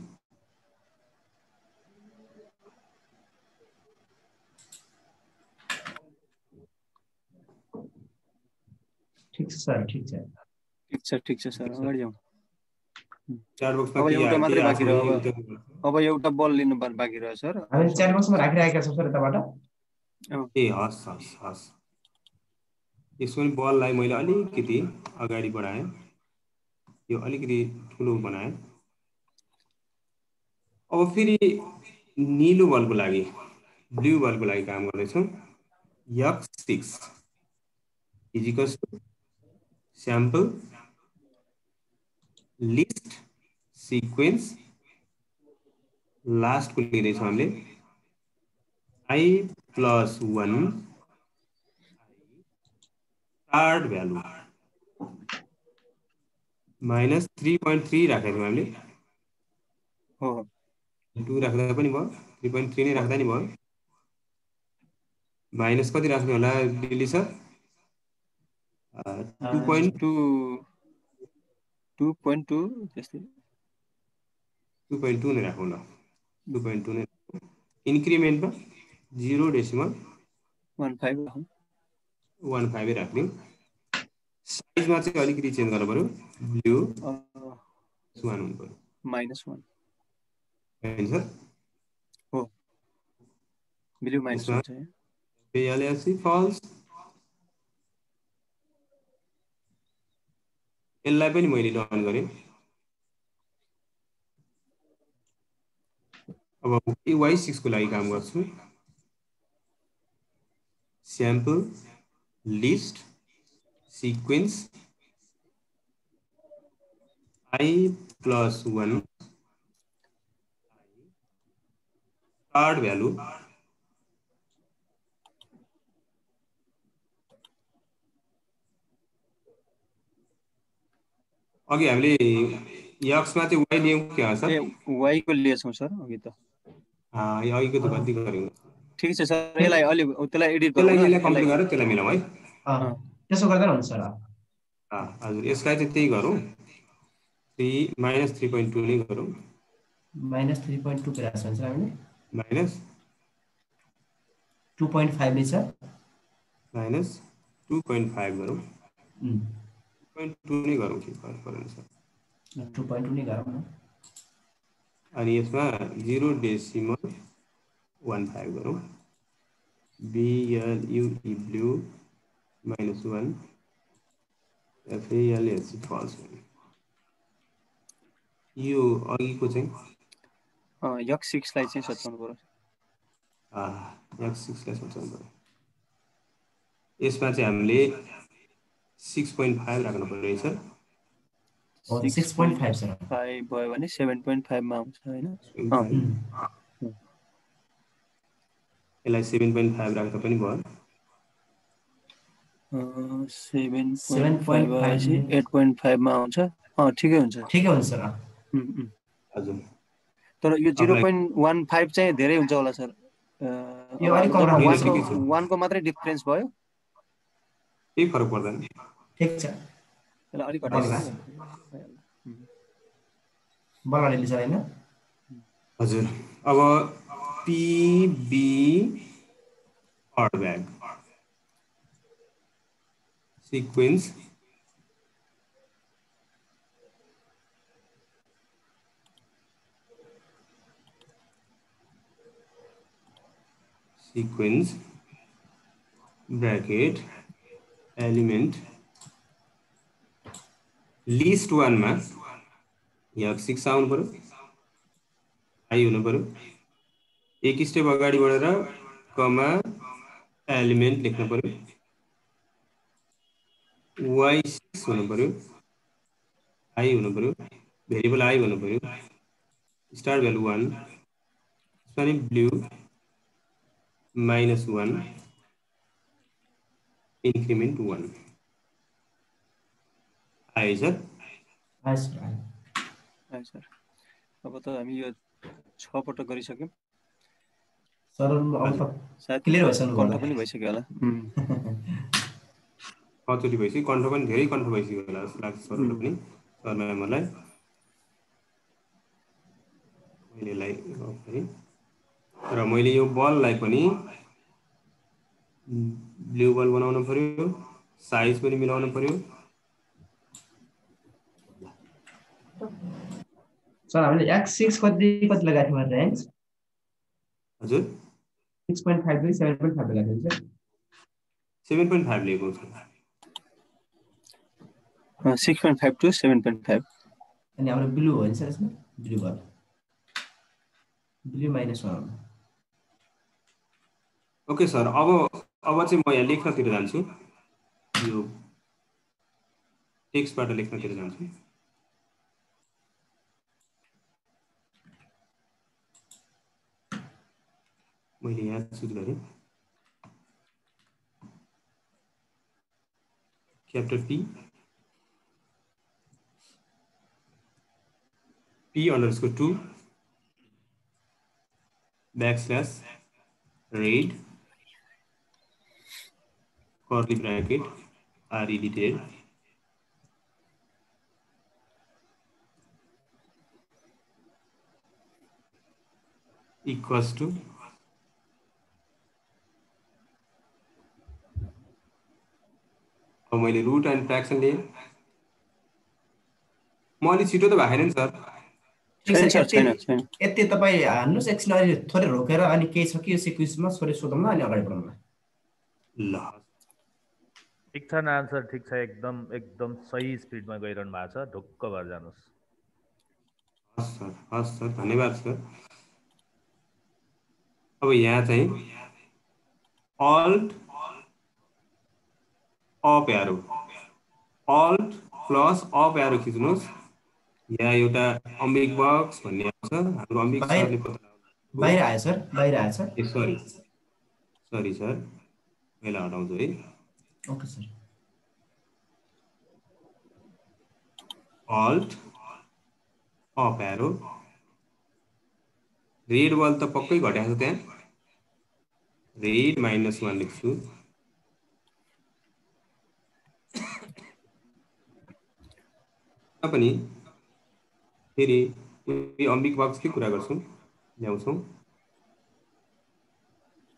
ठीक छ सर। ठिक छ सर, अगाडि जाउँ। चार बक्समा अब एउटा मात्रै बाँकी रह्यो। अब एउटा बल लिनु बाँकी रह्यो सर। हामी च्याट बक्समा राखिरहेका छौँ सर यताबाट। ए हस् यसको पनि बललाई मैले अलिकति अगाडि बढाएँ, यो अलिकति ठुलो बनाएँ। अब फेरि नीलो बलको लागि ब्लू बलको लागि काम गर्दैछौँ। x6 is equals to sample list sequence last को लिँदैछौँ हामीले I + 1 स्टार्ट भ्यालु -3.3 राखेको थियौँ हामीले। हो 2 राख्दा पनि भयो, 3.3 नै राख्दा नि भयो। माइनस कति राख्ने होला दिल्ली सर? 2.2 त्यस्तै 2.2 नै राखौँ ल। 2.2 नै इन्क्रिमेन्टमा 0 डेसिमल 15 राखौँ। 15 राख्ने। साइजमा चाहिँ अलिकति चेन्ज गर्नु पर्यो। ब्लू -1 हुनु पर्यो। -1 हैन सर? हो ब्लू -1 छ। PLSC false. यसलाई पनि मैले डन गरेँ। अब Y6 को लागि काम गर्छु। Sample list sequence I + 1 start value अघि हामीले यक्समा चाहिँ y लियौँ क्या सर? y को लिएछौँ सर अघि त। यो अघिको त गल्ती गऱ्यौँ। ठिक छ सर, यसलाई अलि त्यसलाई एडिट गरौँ न। यसलाई कम्प्लिट गरेर त्यसलाई मिलाउँ है। त्यसो गर्दा हुन्छ सर। हजुर यसलाई चाहिँ त्यही गरौँ। 3.2 नै गरौँ। -3.2 के राख्छ सर हामीले? -2.5 नै छ। -2.5 गरौँ। 2.2 नै गरौँ कि फरक पर्दैन सर। 2.2 नै गरौँ न। अनि यसमा 0 डेसिमल 15 गरौँ। BLUE blue -1 FALSC false. यो अघिको चाहिँ X6 लाई चाहिँ सच्याउनु पर्यो। X6 लाई सच्याउनु पर्यो। यसमा चाहिँ हामीले 6.5 राख्नु पर्यो है सर। 6.5 सर। 5 भयो भने 7.5 मा आउँछ हैन? यसलाई 7.5 राख्दा पनि भयो। 7.5 भएपछि 8.5 मा आउँछ। ठिकै हुन्छ। ठिकै हुन्छ सर। हजुर। तर यो 0.15 चाहिँ धेरै हुन्छ होला सर। यो अलिक कम राख्नु ठिकै छ। 1 को मात्रै डिफरेन्स भयो। केही फरक पर्दैन। ठीक छ। यसलाई अलिक घटाइदिनु। बलाले लिन्छ हैन? हजुर। अब PB power bag sequence bracket element list 1 मा F6 आउनु पर्यो, I हुनु पर्यो। एक स्टेप अगाडि बढेर कमा एलिमेन्ट लेख्नु पर्यो, Y6 हुनु पर्यो, I हुनु पर्यो, भेरिएबल I हुनु पर्यो, स्टार भ्यालु 1, यसमा नि ब्लू -1 increment 1 आयो सर। सर अब त हामी यो 6 पटक गरिसक्यौं सर। अब त क्लियर भइसक्नु कन्ठ पनि भइसक्यो होला। कचोटी भइसक्यो, कन्ठ पनि धेरै कन्ठ भइसक्यो होला जस्तो लाग्छ सरलाई पनि, सरलाई मलाई। मैले यसलाई र मैले यो बललाई पनि ब्लू बल बनाउनु पर्यो, साइज पनि मिलाउनु पर्यो। सर हामीले X6 कति लगाएको थियौँ रेन्ज? हजुर 6.5 देखि 7.5 लगाएको थियौँ सर। 7.5 लिएको छ। 6.5 to 7.5। अनि हाम्रो ब्लू हो नि सर यसमा? ब्लू बल। ब्लू -1। Okay sir. अब चाहिँ म यहाँ लेख्नतिर जान्छु, यो टेक्स्टबाट लेख्नतिर जान्छु। मैले यहाँ चुज गरेँ capital P_2 \read curly bracket read equals to अब मैले रुट एन्ड फ्र्याक्सन लिए। म अलि छिटो त भएन नि सर। यति तपाईँ हान्नुहोस्, एकछिन अलि थोरै रोकेर अनि केही छ कि यो सिक्वेन्समा थोरै सोधौँ न अनि अगाडि बढौँ न। ल ठिक छ न, आन्सर ठिक छ, एकदम सही स्पिडमा गइरहनु भएको छ, ढुक्क भएर जानुहोस्। हस् सर, धन्यवाद सर। अब यहाँ चाहिँ alt up arrow, alt plus up arrow खिच्नुहोस्। यहाँ एउटा अम्बिक बक्स भन्ने आउँछ, हाम्रो अम्बिक सरले बाहिर आयो सर, बाहिर आयो सर। सरी सर, मैले हटाउँछु है। Okay sir. Alt up arrow, red ball त पक्कै घटाएको छ, त्यहाँ रेड -1 लेख्छु। पनि फेरि अम्बिक बक्सकै कुरा गर्छौँ, ल्याउँछौँ।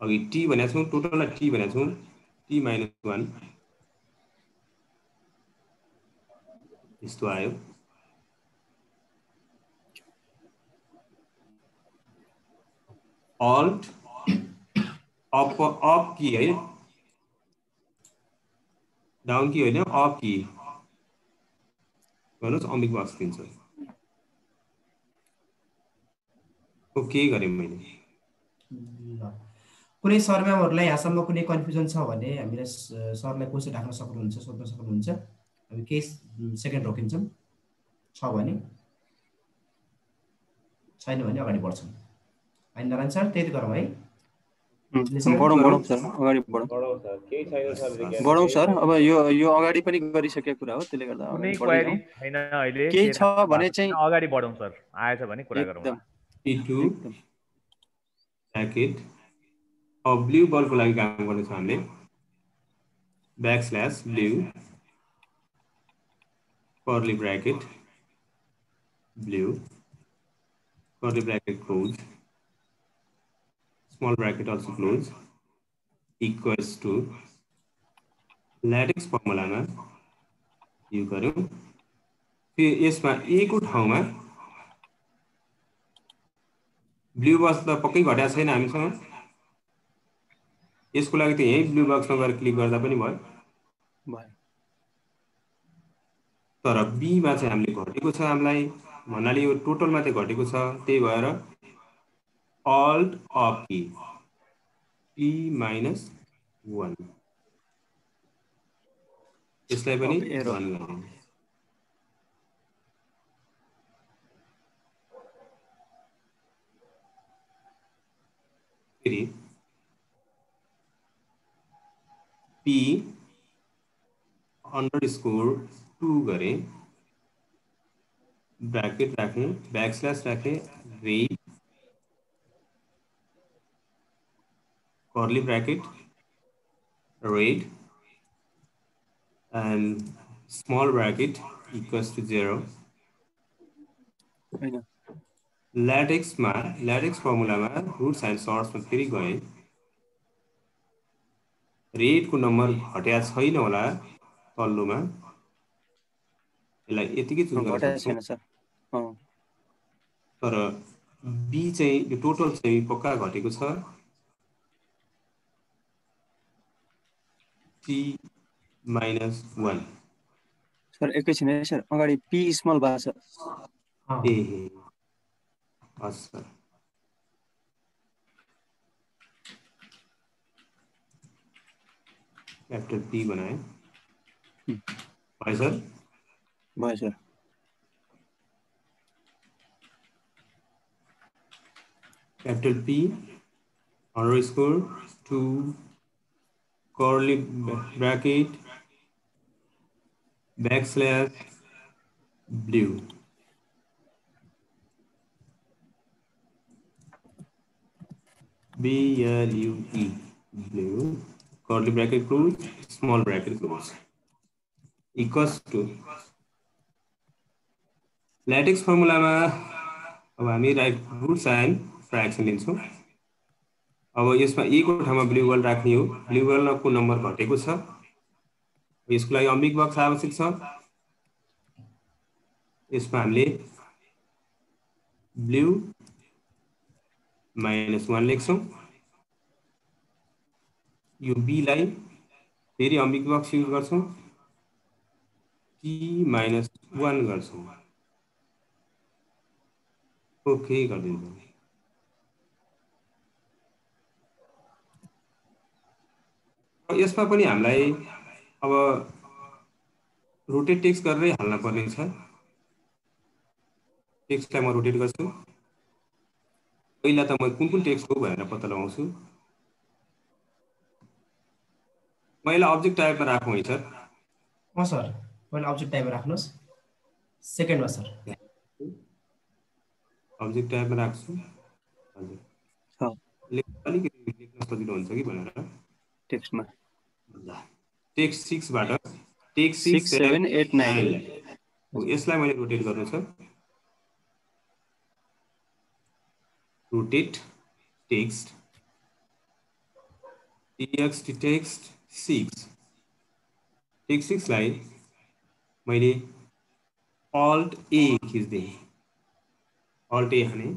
अघि टी भनेको छौँ, टोटललाई टी भनेको छौँ, T-1 यस्तो आयो। अल्ट अप की है, डाउन की होइन, अप की गर्नुहोस्, अम्बिक बक्स दिन्छ। ओके गरेँ मैले। ल कुनै सर म्यामहरूलाई यहाँसम्म कुनै कन्फ्युजन छ भने हामीलाई सरलाई क्वेसन राख्न सक्नुहुन्छ, सोध्न सक्नुहुन्छ। हामी केही सेकेन्ड रोकिन्छौँ, छ भने, छैन भने अगाडि बढ्छौँ। होइन नारायण सर, त्यति गरौँ है। बढौँ सर, अगाडि बढौँ। बढौँ सर, केही छैन सर। बढौँ सर, अब यो अगाडि पनि गरिसकेको कुरा हो, त्यसले गर्दा कुनै क्वेरी छैन अहिले, केही छ भने चाहिँ अगाडि बढौँ सर। आएछ भने कुरा गरौँ। T2 ब्र्याकेट अब ब्लू बलको लागि काम गर्नेछौँ हामीले। Backslash blue curly bracket blue curly bracket close small bracket also close equals to LaTeX फर्मुलामा यो गरौँ। फेरि यसमा ए को ठाउँमा ब्लू बक्स त पक्कै घटाएको छैन हामीसँग, यसको लागि त यही ब्लू बक्समा गएर क्लिक गर्दा पनि भयो। तर बीमा चाहिँ हामीले घटेको छ, हामीलाई भन्नाले यो टोटलमा चाहिँ घटेको छ, त्यही भएर अल्ट अप की p -1 यसलाई पनि 1 गर्नु। फेरि p _2 गरेँ, ब्रैकेट राखें, बैकस्लैश राखें, rate curly bracket rate and small bracket equals to 0. LaTeX फर्मुलामा रुट्स एन्ड सर्ट्समा फेरि गएँ, रेटको नम्बर घट्या छैन होला तल्लोमा, यसलाई यतिकै चुज गर्न सक्छौँ। तर बी चाहिँ यो टोटल चाहिँ पक्का घटेको छ, t -1 सर एकैछिन है सर, अगाडि p स्मल भएको छ। ए हस् सर, कैपिटल P बनाए भयो सर, भयो sir. Capital P _2 curly bracket backslash blue BLUE blue curly bracket close small bracket close equals to LaTeX फर्मुलामा अब हामी रुट्स एन्ड फ्र्याक्सन लिन्छौँ। अब यसमा ए को ठाउँमा ब्लू बल राख्ने हो, ब्लू बलको नम्बर घटेको छ, यसको लागि अम्बिग बक्स आवश्यक छ। यसमा हामीले ब्लू -1 लेख्छौँ, यो बी लाई फेरि अम्बिग बक्स युज गर्छौँ, t -1 गर्छौँ, ओके गरिदिन्छौँ। यसमा पनि हामीलाई अब रोटेट टेक्स्ट गरेरै हाल्न पर्ने छ। टेक्स्टलाई म रोटेट गर्छु, पहिला त म कुन टेक्स्ट हो भनेर पत्ता लगाउँछु। पहिला अब्जेक्ट टाइपमा राखौँ है सर। सर पहिला अब्जेक्ट टाइपमा राख्नुहोस्, सेकेन्डमा सर अब्जेक्ट टाइपमा राख्छु। हजुर अलिकति लेख्न सजिलो हुन्छ कि भनेर टेक्स्टमा। टेक्स्ट 6 बाट टेक्स्ट 6 7 8 9 यसलाई मैले रोटेट गर्नु छ। रोटेट टेक्स्ट टेक्स्ट 6 टेक्स्ट 6 लाई मैले अल्ट ए खिच्दै, अल्ट ए हाने,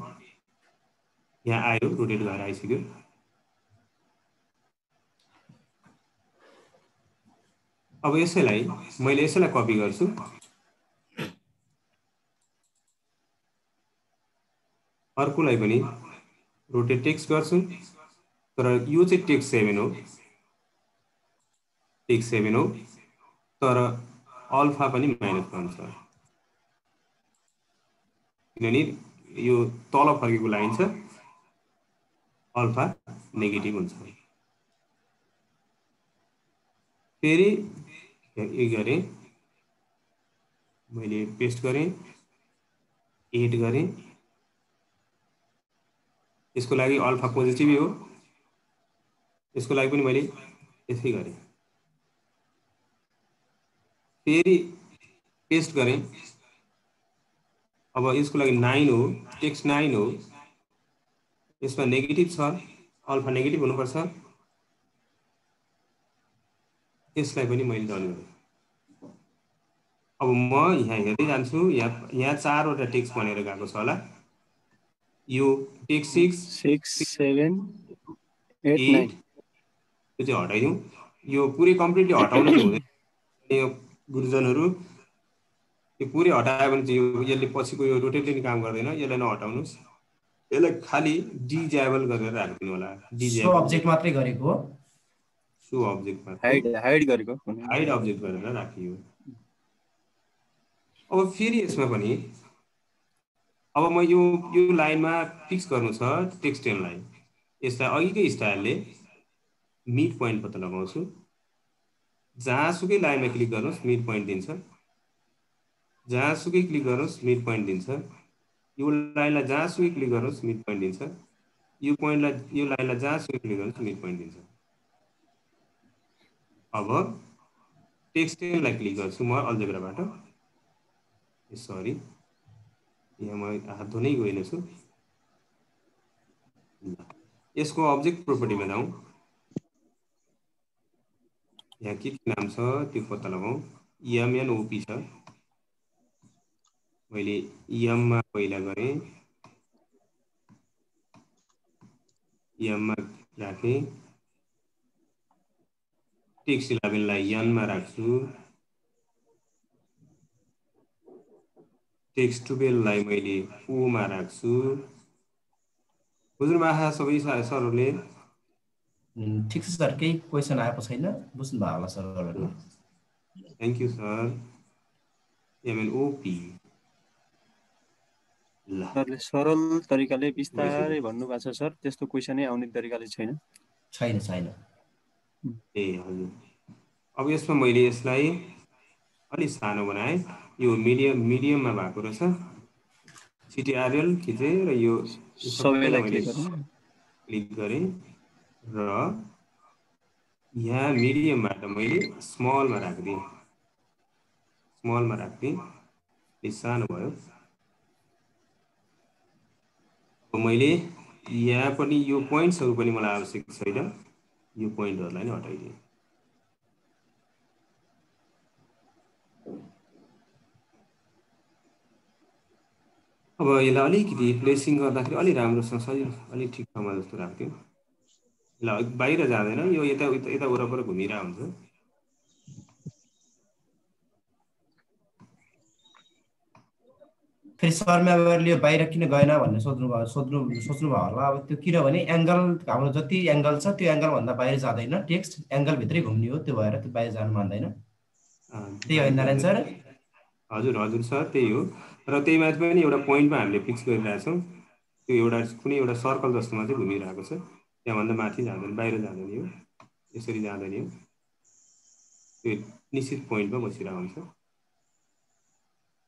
यहाँ आयो, रोटेट भएर आइसक्यो। अब यसैलाई मैले यसैलाई कपी गर्छु, अर्कोलाई पनि रोटेट टेक्स्ट गर्छु, तर यो चाहिँ टेक्स्ट 7 हो, टेक्स्ट 7 हो, तर अल्फा पनि -1 छ, किनभने यो तल फर्केको लाइन छ, अल्फा नेगेटिभ हुन्छ। फेरि यो गरेँ, मैले पेस्ट गरेँ, एड गरेँ, यसको लागि अल्फा पोजिटिभ हो, यसको लागि पनि मैले यसै गरेँ, फेरि पेस्ट गरेँ। अब यसको लागि 9 हो, टेक्स्ट 9 हो, यसमा नेगेटिभ छ, अल्फा नेगेटिभ हुनुपर्छ, यसलाई पनि मैले डन गरेँ। अब म यहाँ हेर्दै जान्छु, यहाँ 4वटा टेक्स्ट बनेर गएको छ होला, यो टेक्स्ट 6 7 8 9 यो चाहिँ हटाइदिउँ, यो पुरै कम्प्लिटली हटाउनु चाहिँ हुँदैन, यो गुरुजनहरू यो पुरै हटायो भने चाहिँ यसले पछिको यो रोटेटले नि काम गर्दैन, यसलाई नहटाउनुहोस्, यसलाई खाली डिजेबल गरेर राखिदिनु होला, सो अब्जेक्ट मात्रै गरेको हो, सो अब्जेक्ट मात्रै हाइड गरेको, हाइड अब्जेक्ट गरेर राखियो। अब फेरि यसमा पनि अब म यो लाइनमा फिक्स गर्नु छ टेक्स्ट 10 लाई, यसलाई अघिकै स्टाइलले मिड पोइन्ट पत्ता लगाउँछु, जहाँसुकै लाइनमा क्लिक गर्नुहोस् मिड पोइन्ट दिन्छ, जहाँसुकै क्लिक गर्नुहोस् मिड पोइन्ट दिन्छ, यो लाइनलाई जहाँसुकै क्लिक गर्नुहोस् मिड पोइन्ट दिन्छ, यो लाइनलाई जहाँसुकै क्लिक गर्नुहोस् मिड पोइन्ट दिन्छ। अब टेक्स्ट 10 लाई क्लिक गर्छु म अल्जेब्राबाट, सरी यहाँ म हात धुनै गएन छु, यसको अब्जेक्ट प्रोपर्टीमा जाउँ, यहाँ के नाम छ त्यो पत्ता लगाउँ, MNOP छ, मैले मा पहिला गरेँ, मा राखेँ, टेक्स्ट 11 लाई n मा राख्छु, टेक्स्ट 12 लाई मैले O मा राख्छु। बुझ्नु भएको सबै सरहरूले? ठिक छ सर, केही क्वेसन आएको छैन, बुझ्नु भयो होला सरहरूले। Thank you sir. MNOP ल, सरले सरल तरिकाले बिस्तारै भन्नुभएको छ सर, त्यस्तो क्वेसनै आउने तरिकाले छैन। छैन छैन। ए हजुर, अब यसमा मैले यसलाई अलि सानो बनाएँ, यो मिडियममा भएको रहेछ, CTRL थिचेँ र यो सबैलाई मैले क्लिक गरेँ र यहाँ मिडियमबाट मैले स्मलमा राखिदिएँ, स्मलमा राखिदिएँ, सानो भयो। अब मैले यहाँ पनि यो पोइन्ट्सहरू पनि मलाई आवश्यक छैन, यो पोइन्टहरूलाई नै हटाइदिएँ। अब यसलाई अलिकति प्लेसिङ गर्दाखेरि अलि राम्रोसँग सजिलो अलि ठिक ठाउँमा जस्तो राख्थ्यो, ल बाहिर जाँदैन, यो यता वरपर घुमिरहेको हुन्छ। फेरि सर म्यामहरूले यो बाहिर किन गएन भन्ने सोच्नु भयो होला। अब त्यो किनभने एङ्गल हाम्रो जति एङ्गल छ त्यो एङ्गलभन्दा बाहिर जाँदैन, टेक्स्ट एङ्गलभित्रै घुम्ने हो, त्यो भएर त्यो बाहिर जानु मान्दैन, त्यही होइन नारायण सर? हजुर हजुर सर, त्यही हो। र त्यही माथि पनि एउटा पोइन्टमा हामीले फिक्स गरिरहेछौँ, त्यो एउटा कुनै एउटा सर्कल जस्तोमा चाहिँ घुमिरहेको छ, त्यहाँभन्दा माथि जाँदैन, बाहिर जाँदैन, यो यसरी जाँदैन, यो त्यो निश्चित पोइन्टमा बसिरहेको हुन्छ।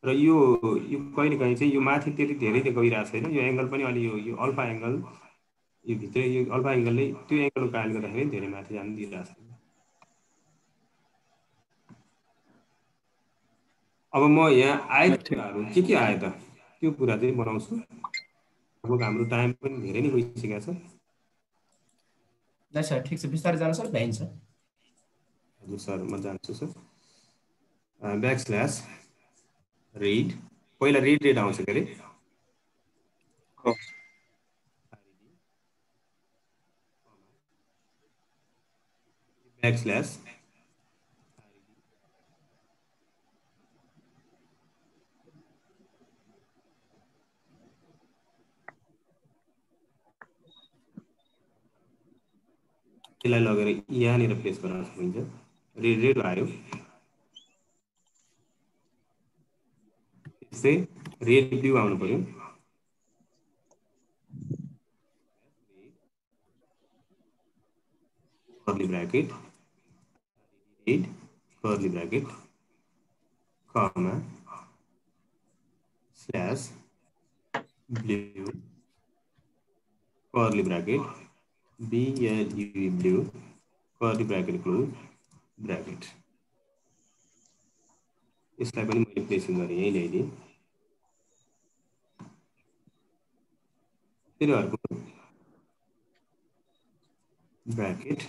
र यो कहिलेकाहीँ चाहिँ यो माथि त्यति धेरै त गइरहेको छैन, यो एङ्गल पनि अलि यो अल्फा एङ्गल, यो भित्र यो अल्फा एङ्गलले त्यो एङ्गलको कारणले गर्दाखेरि धेरै माथि जानु दिइरहेको छैन। अब म यहाँ आयत कुराहरू के आयो त त्यो कुरा चाहिँ बनाउँछु, अब हाम्रो टाइम पनि धेरै नै गइसकेको छ। नै सर, ठिक छ, बिस्तारै जानु सर, भ्याइन्छ। हजुर सर, म जान्छु सर। ब्याकस्ल्यास रिड, पहिला रिड आउँछ के अरे, ब्याकस्ल्यास यसलाई लगेर यहाँनिर प्लेस गर्न सकिन्छ। रेड आयो, त्यसै रेड ब्लू आउनु पर्यो। Curly bracket red curly bracket comma slash blue curly bracket BLU blue curly bracket close bracket. यसलाई पनि मैले प्लेसिङ गरेँ, यही ल्याइदिएँ। फेरि अर्को ब्रैकेट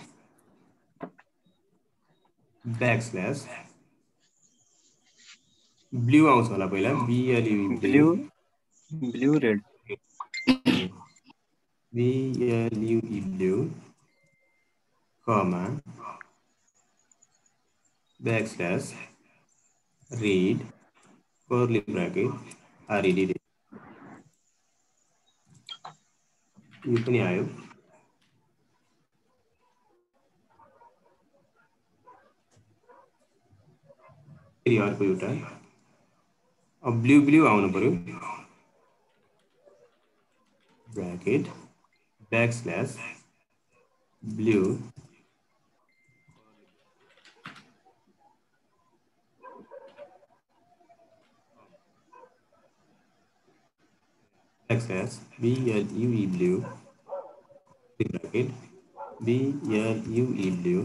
बैकस्लैश ब्लू आउँछ होला पहिला, BLU blue blue red BLU blue comma backslash red curly bracket RED। यो पनि आयो। फेरि अर्को एउटा अब ब्लू ब्लू आउनु पर्यो, bracket backslash blue backslash BLU blue bracket BLU blue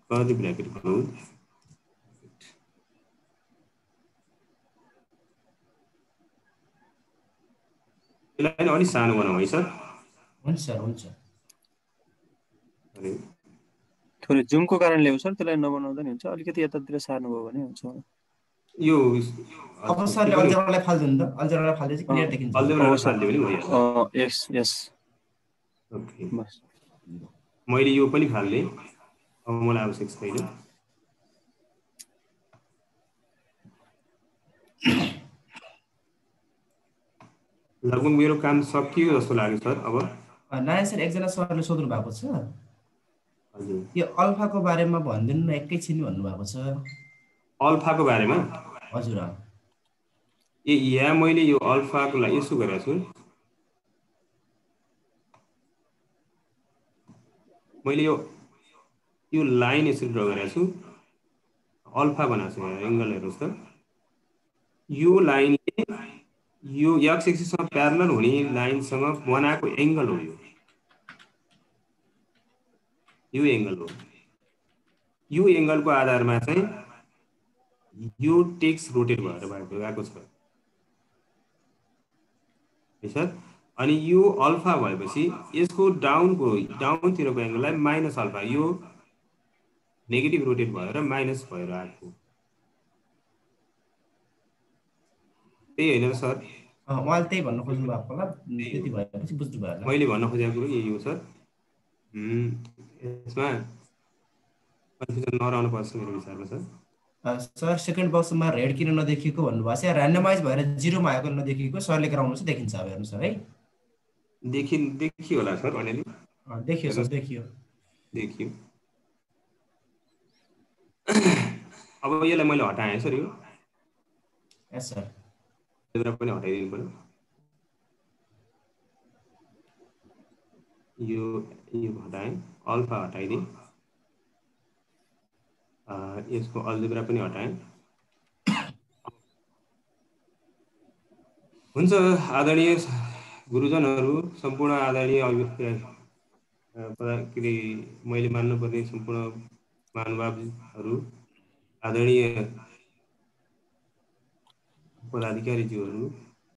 curly bracket close. यसलाई अलि सानो बनाऊ है सर। हुन्छ सर, हुन्छ। थोरै जुमको कारणले हो सर, त्यसलाई नबनाउँदा नि हुन्छ। अलिकति यतातिर सार्नु भयो भने हुन्छ। यो अब सरले अल्जेब्रालाई फाल्दिनु त, अल्जेब्रालाई फाल्दै चाहिँ क्लियर देखिन्छ। अल्जेब्रालाई फाल्दियो भने भइहाल्छ। यस यस ओके, मैले यो पनि फाल्ने, अब मलाई आवश्यक छैन। लगभग मेरो काम सकियो जस्तो लाग्यो सर। अब नयाँ सर एकजना सरले सोध्नु भएको छ, हजुर यो अल्फाको बारेमा भनिदिनु न एकैछिन भन्नुभएको छ। अल्फाको बारेमा? हजुर। यहाँ मैले यो अल्फाको लागि यसो गरेको छु, मैले यो लाइन यसरी ड्र गरेको छु, अल्फा बनाएको छु। यहाँ एङ्गल हेर्नुहोस् त, यो लाइनले यो एक्स एक्सिससँग प्यारलल हुने लाइनसँग बनाएको एङ्गल हो। यो एङ्गल हो। यो एङ्गलको आधारमा चाहिँ यो टेक्स्ट रोटेट भएर गएको छ है सर। अनि यो अल्फा भएपछि यसको डाउनतिरको एङ्गललाई माइनस अल्फा, यो नेगेटिभ रोटेट भएर माइनस भएर आएको, त्यही होइन सर? उहाँले त्यही भन्न खोज्नु भएको होला, त्यति भएपछि बुझ्नु भयो। मैले भन्न खोजेको कुरो यही हो सर। यसमा कन्फ्युजन नरहनु पर्छ मेरो विचारमा सर। सर सेकेन्ड बक्समा रेड किन नदेखिएको भन्नुभएको छ, ऱ्यान्डमाइज भएर 0 मा आएको नदेखिएको, सरले गराउनुहोस् देखिन्छ। अब हेर्नुहोस् सर है, देखियो होला सर अलिअलि। देखियो सर, देखियो। अब यसलाई मैले हटाएँ सर, यो यस सर, पनि हटाइदिनु पर्यो। यो हटाएँ, अल्फा हटाइदिएँ, यसको अल्जेब्रा पनि हटाएँ। हुन्छ आदरणीय गुरुजनहरू, सम्पूर्ण आदरणीय मैले मान्नुपर्ने सम्पूर्ण महानुभावहरू, आदरणीय पदाधिकारीज्यूहरू,